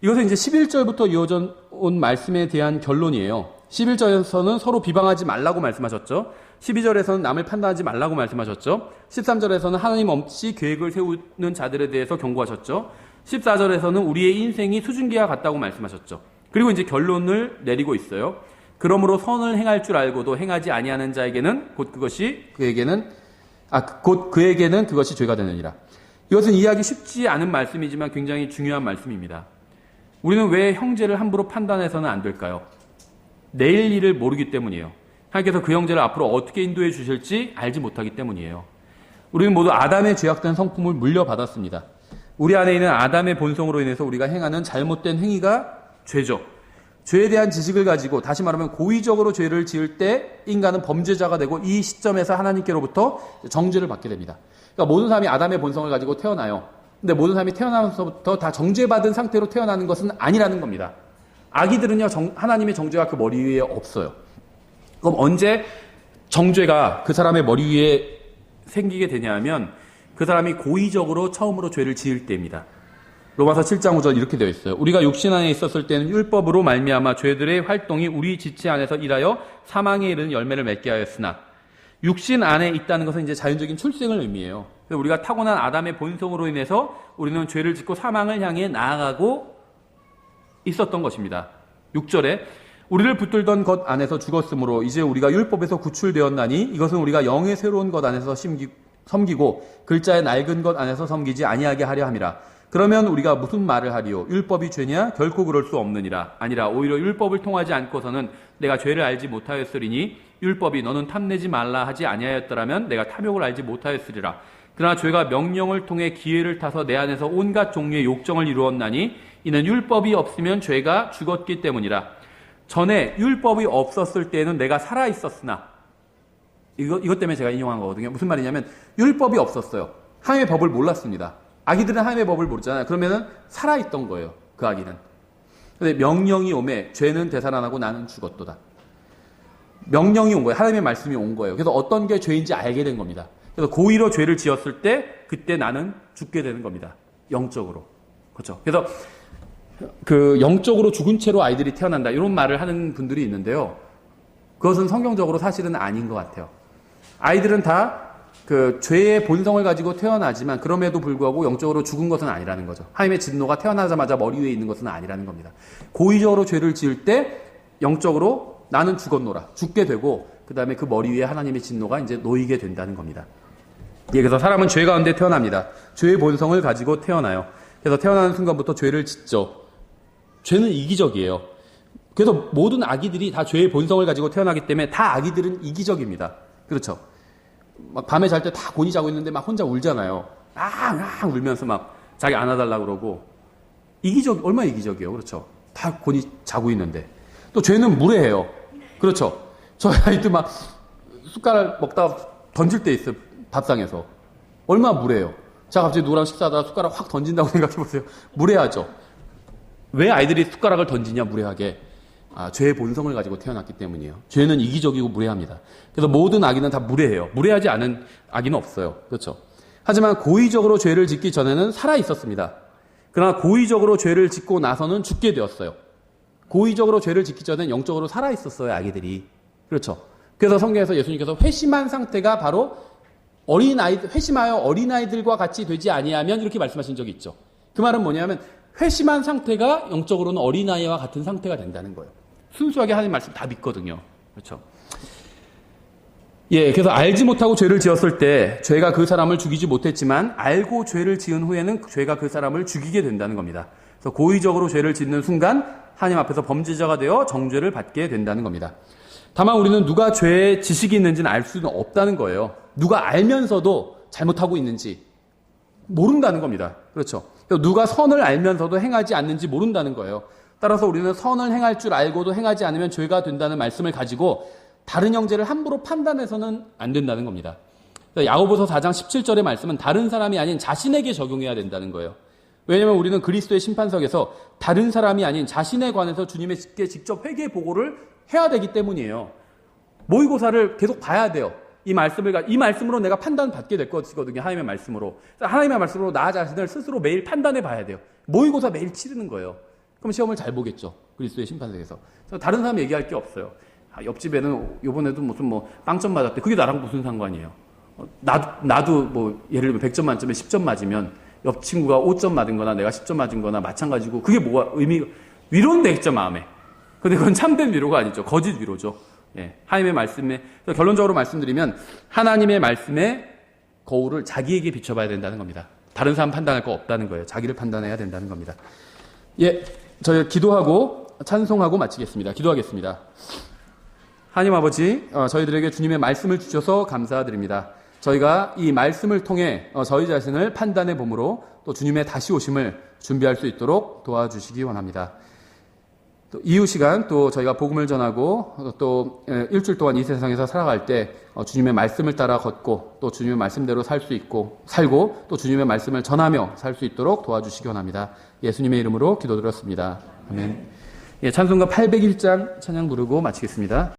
이것은 이제 11절부터 이어져 온 말씀에 대한 결론이에요. 11절에서는 서로 비방하지 말라고 말씀하셨죠. 12절에서는 남을 판단하지 말라고 말씀하셨죠. 13절에서는 하나님 없이 계획을 세우는 자들에 대해서 경고하셨죠. 14절에서는 우리의 인생이 수증기와 같다고 말씀하셨죠. 그리고 이제 결론을 내리고 있어요. 그러므로 선을 행할 줄 알고도 행하지 아니하는 자에게는 곧 그에게는 그것이 죄가 되느니라. 이것은 이해하기 쉽지 않은 말씀이지만 굉장히 중요한 말씀입니다. 우리는 왜 형제를 함부로 판단해서는 안 될까요? 내일 일을 모르기 때문이에요. 하나님께서 그 형제를 앞으로 어떻게 인도해 주실지 알지 못하기 때문이에요. 우리는 모두 아담의 죄악된 성품을 물려받았습니다. 우리 안에 있는 아담의 본성으로 인해서 우리가 행하는 잘못된 행위가 죄죠. 죄에 대한 지식을 가지고, 다시 말하면 고의적으로 죄를 지을 때 인간은 범죄자가 되고 이 시점에서 하나님께로부터 정죄를 받게 됩니다. 그러니까 모든 사람이 아담의 본성을 가지고 태어나요. 근데 모든 사람이 태어나면서부터 다 정죄받은 상태로 태어나는 것은 아니라는 겁니다. 아기들은요, 하나님의 정죄가 그 머리 위에 없어요. 그럼 언제 정죄가 그 사람의 머리 위에 생기게 되냐 하면 그 사람이 고의적으로 처음으로 죄를 지을 때입니다. 로마서 7장 5절 이렇게 되어 있어요. 우리가 육신 안에 있었을 때는 율법으로 말미암아 죄들의 활동이 우리 지체 안에서 일하여 사망에 이르는 열매를 맺게 하였으나, 육신 안에 있다는 것은 이제 자연적인 출생을 의미해요. 그래서 우리가 타고난 아담의 본성으로 인해서 우리는 죄를 짓고 사망을 향해 나아가고 있었던 것입니다. 6절에 우리를 붙들던 것 안에서 죽었으므로 이제 우리가 율법에서 구출되었나니 이것은 우리가 영의 새로운 것 안에서 섬기고 글자의 낡은 것 안에서 섬기지 아니하게 하려 함이라. 그러면 우리가 무슨 말을 하리요? 율법이 죄냐? 결코 그럴 수 없느니라. 아니라 오히려 율법을 통하지 않고서는 내가 죄를 알지 못하였으리니, 율법이 너는 탐내지 말라 하지 아니하였더라면 내가 탐욕을 알지 못하였으리라. 그러나 죄가 명령을 통해 기회를 타서 내 안에서 온갖 종류의 욕정을 이루었나니 이는 율법이 없으면 죄가 죽었기 때문이라. 전에 율법이 없었을 때에는 내가 살아 있었으나, 이것 때문에 제가 인용한 거거든요. 무슨 말이냐면 율법이 없었어요. 하나님의 법을 몰랐습니다. 아기들은 하나님의 법을 모르잖아요. 그러면은 살아있던 거예요, 그 아기는. 근데 명령이 오매 죄는 되살아나고 나는 죽었도다. 명령이 온 거예요. 하나님의 말씀이 온 거예요. 그래서 어떤 게 죄인지 알게 된 겁니다. 그래서 고의로 죄를 지었을 때 그때 나는 죽게 되는 겁니다. 영적으로. 그렇죠. 그래서 그 영적으로 죽은 채로 아이들이 태어난다, 이런 말을 하는 분들이 있는데요. 그것은 성경적으로 사실은 아닌 것 같아요. 아이들은 다 그 죄의 본성을 가지고 태어나지만 그럼에도 불구하고 영적으로 죽은 것은 아니라는 거죠. 하나님의 진노가 태어나자마자 머리 위에 있는 것은 아니라는 겁니다. 고의적으로 죄를 지을 때 영적으로 나는 죽었노라, 죽게 되고 그 다음에 그 머리 위에 하나님의 진노가 이제 놓이게 된다는 겁니다. 예, 그래서 사람은 죄 가운데 태어납니다. 죄의 본성을 가지고 태어나요. 그래서 태어나는 순간부터 죄를 짓죠. 죄는 이기적이에요. 그래서 모든 아기들이 다 죄의 본성을 가지고 태어나기 때문에 다 아기들은 이기적입니다. 그렇죠. 막 밤에 잘 때 다 곤히 자고 있는데 막 혼자 울잖아요. 울면서 막 자기 안아달라고 그러고. 얼마나 이기적이에요. 그렇죠. 다 곤히 자고 있는데. 또 죄는 무례해요. 그렇죠. 저희 아이도 막 숟가락 먹다가 던질 때 있어요. 밥상에서. 얼마나 무례해요. 자, 갑자기 누구랑 식사하다가 숟가락 확 던진다고 생각해보세요. 무례하죠. 왜 아이들이 숟가락을 던지냐, 무례하게? 죄의 본성을 가지고 태어났기 때문이에요. 죄는 이기적이고 무례합니다. 그래서 모든 아기는 다 무례해요. 무례하지 않은 아기는 없어요. 그렇죠. 하지만 고의적으로 죄를 짓기 전에는 살아 있었습니다. 그러나 고의적으로 죄를 짓고 나서는 죽게 되었어요. 고의적으로 죄를 짓기 전에 영적으로 살아 있었어요, 아기들이. 그렇죠. 그래서 성경에서 예수님께서 회심한 상태가 바로 회심하여 어린아이들과 같이 되지 아니하면, 이렇게 말씀하신 적이 있죠. 그 말은 뭐냐면 회심한 상태가 영적으로는 어린아이와 같은 상태가 된다는 거예요. 순수하게 하나님 말씀 다 믿거든요. 그렇죠. 예, 그래서 알지 못하고 죄를 지었을 때 죄가 그 사람을 죽이지 못했지만 알고 죄를 지은 후에는 죄가 그 사람을 죽이게 된다는 겁니다. 그래서 고의적으로 죄를 짓는 순간 하나님 앞에서 범죄자가 되어 정죄를 받게 된다는 겁니다. 다만 우리는 누가 죄의 지식이 있는지는 알 수는 없다는 거예요. 누가 알면서도 잘못하고 있는지 모른다는 겁니다. 그렇죠. 누가 선을 알면서도 행하지 않는지 모른다는 거예요. 따라서 우리는 선을 행할 줄 알고도 행하지 않으면 죄가 된다는 말씀을 가지고 다른 형제를 함부로 판단해서는 안 된다는 겁니다. 야고보서 4장 17절의 말씀은 다른 사람이 아닌 자신에게 적용해야 된다는 거예요. 왜냐하면 우리는 그리스도의 심판석에서 다른 사람이 아닌 자신에 관해서 주님께 직접 회개 보고를 해야 되기 때문이에요. 모의고사를 계속 봐야 돼요. 이 말씀으로 내가 판단받게 될 것이거든요. 하나님의 말씀으로. 하나님의 말씀으로 나 자신을 스스로 매일 판단해 봐야 돼요. 모의고사 매일 치르는 거예요. 그럼 시험을 잘 보겠죠. 그리스도의 심판석에서. 다른 사람 얘기할 게 없어요. 옆집에는 요번에도 무슨 뭐 빵점 맞았대. 그게 나랑 무슨 상관이에요. 나도 뭐 예를 들면 100점 만점에 10점 맞으면 옆 친구가 5점 맞은 거나 내가 10점 맞은 거나 마찬가지고 그게 뭐가 의미가 위로는 되겠죠, 마음에. 근데 그건 참된 위로가 아니죠. 거짓 위로죠. 예. 하나님의 말씀에, 결론적으로 말씀드리면 하나님의 말씀에 거울을 자기에게 비춰봐야 된다는 겁니다. 다른 사람 판단할 거 없다는 거예요. 자기를 판단해야 된다는 겁니다. 예. 저희 기도하고 찬송하고 마치겠습니다. 기도하겠습니다. 하나님 아버지, 저희들에게 주님의 말씀을 주셔서 감사드립니다. 저희가 이 말씀을 통해 저희 자신을 판단해 봄으로 또 주님의 다시 오심을 준비할 수 있도록 도와주시기 원합니다. 또 이후 시간 또 저희가 복음을 전하고 또 일주일 동안 이 세상에서 살아갈 때 주님의 말씀을 따라 걷고 또 주님의 말씀대로 살 수 있고 살고 또 주님의 말씀을 전하며 살 수 있도록 도와주시기 원합니다. 예수님의 이름으로 기도드렸습니다. 아멘. 예, 찬송가 801장 찬양 부르고 마치겠습니다.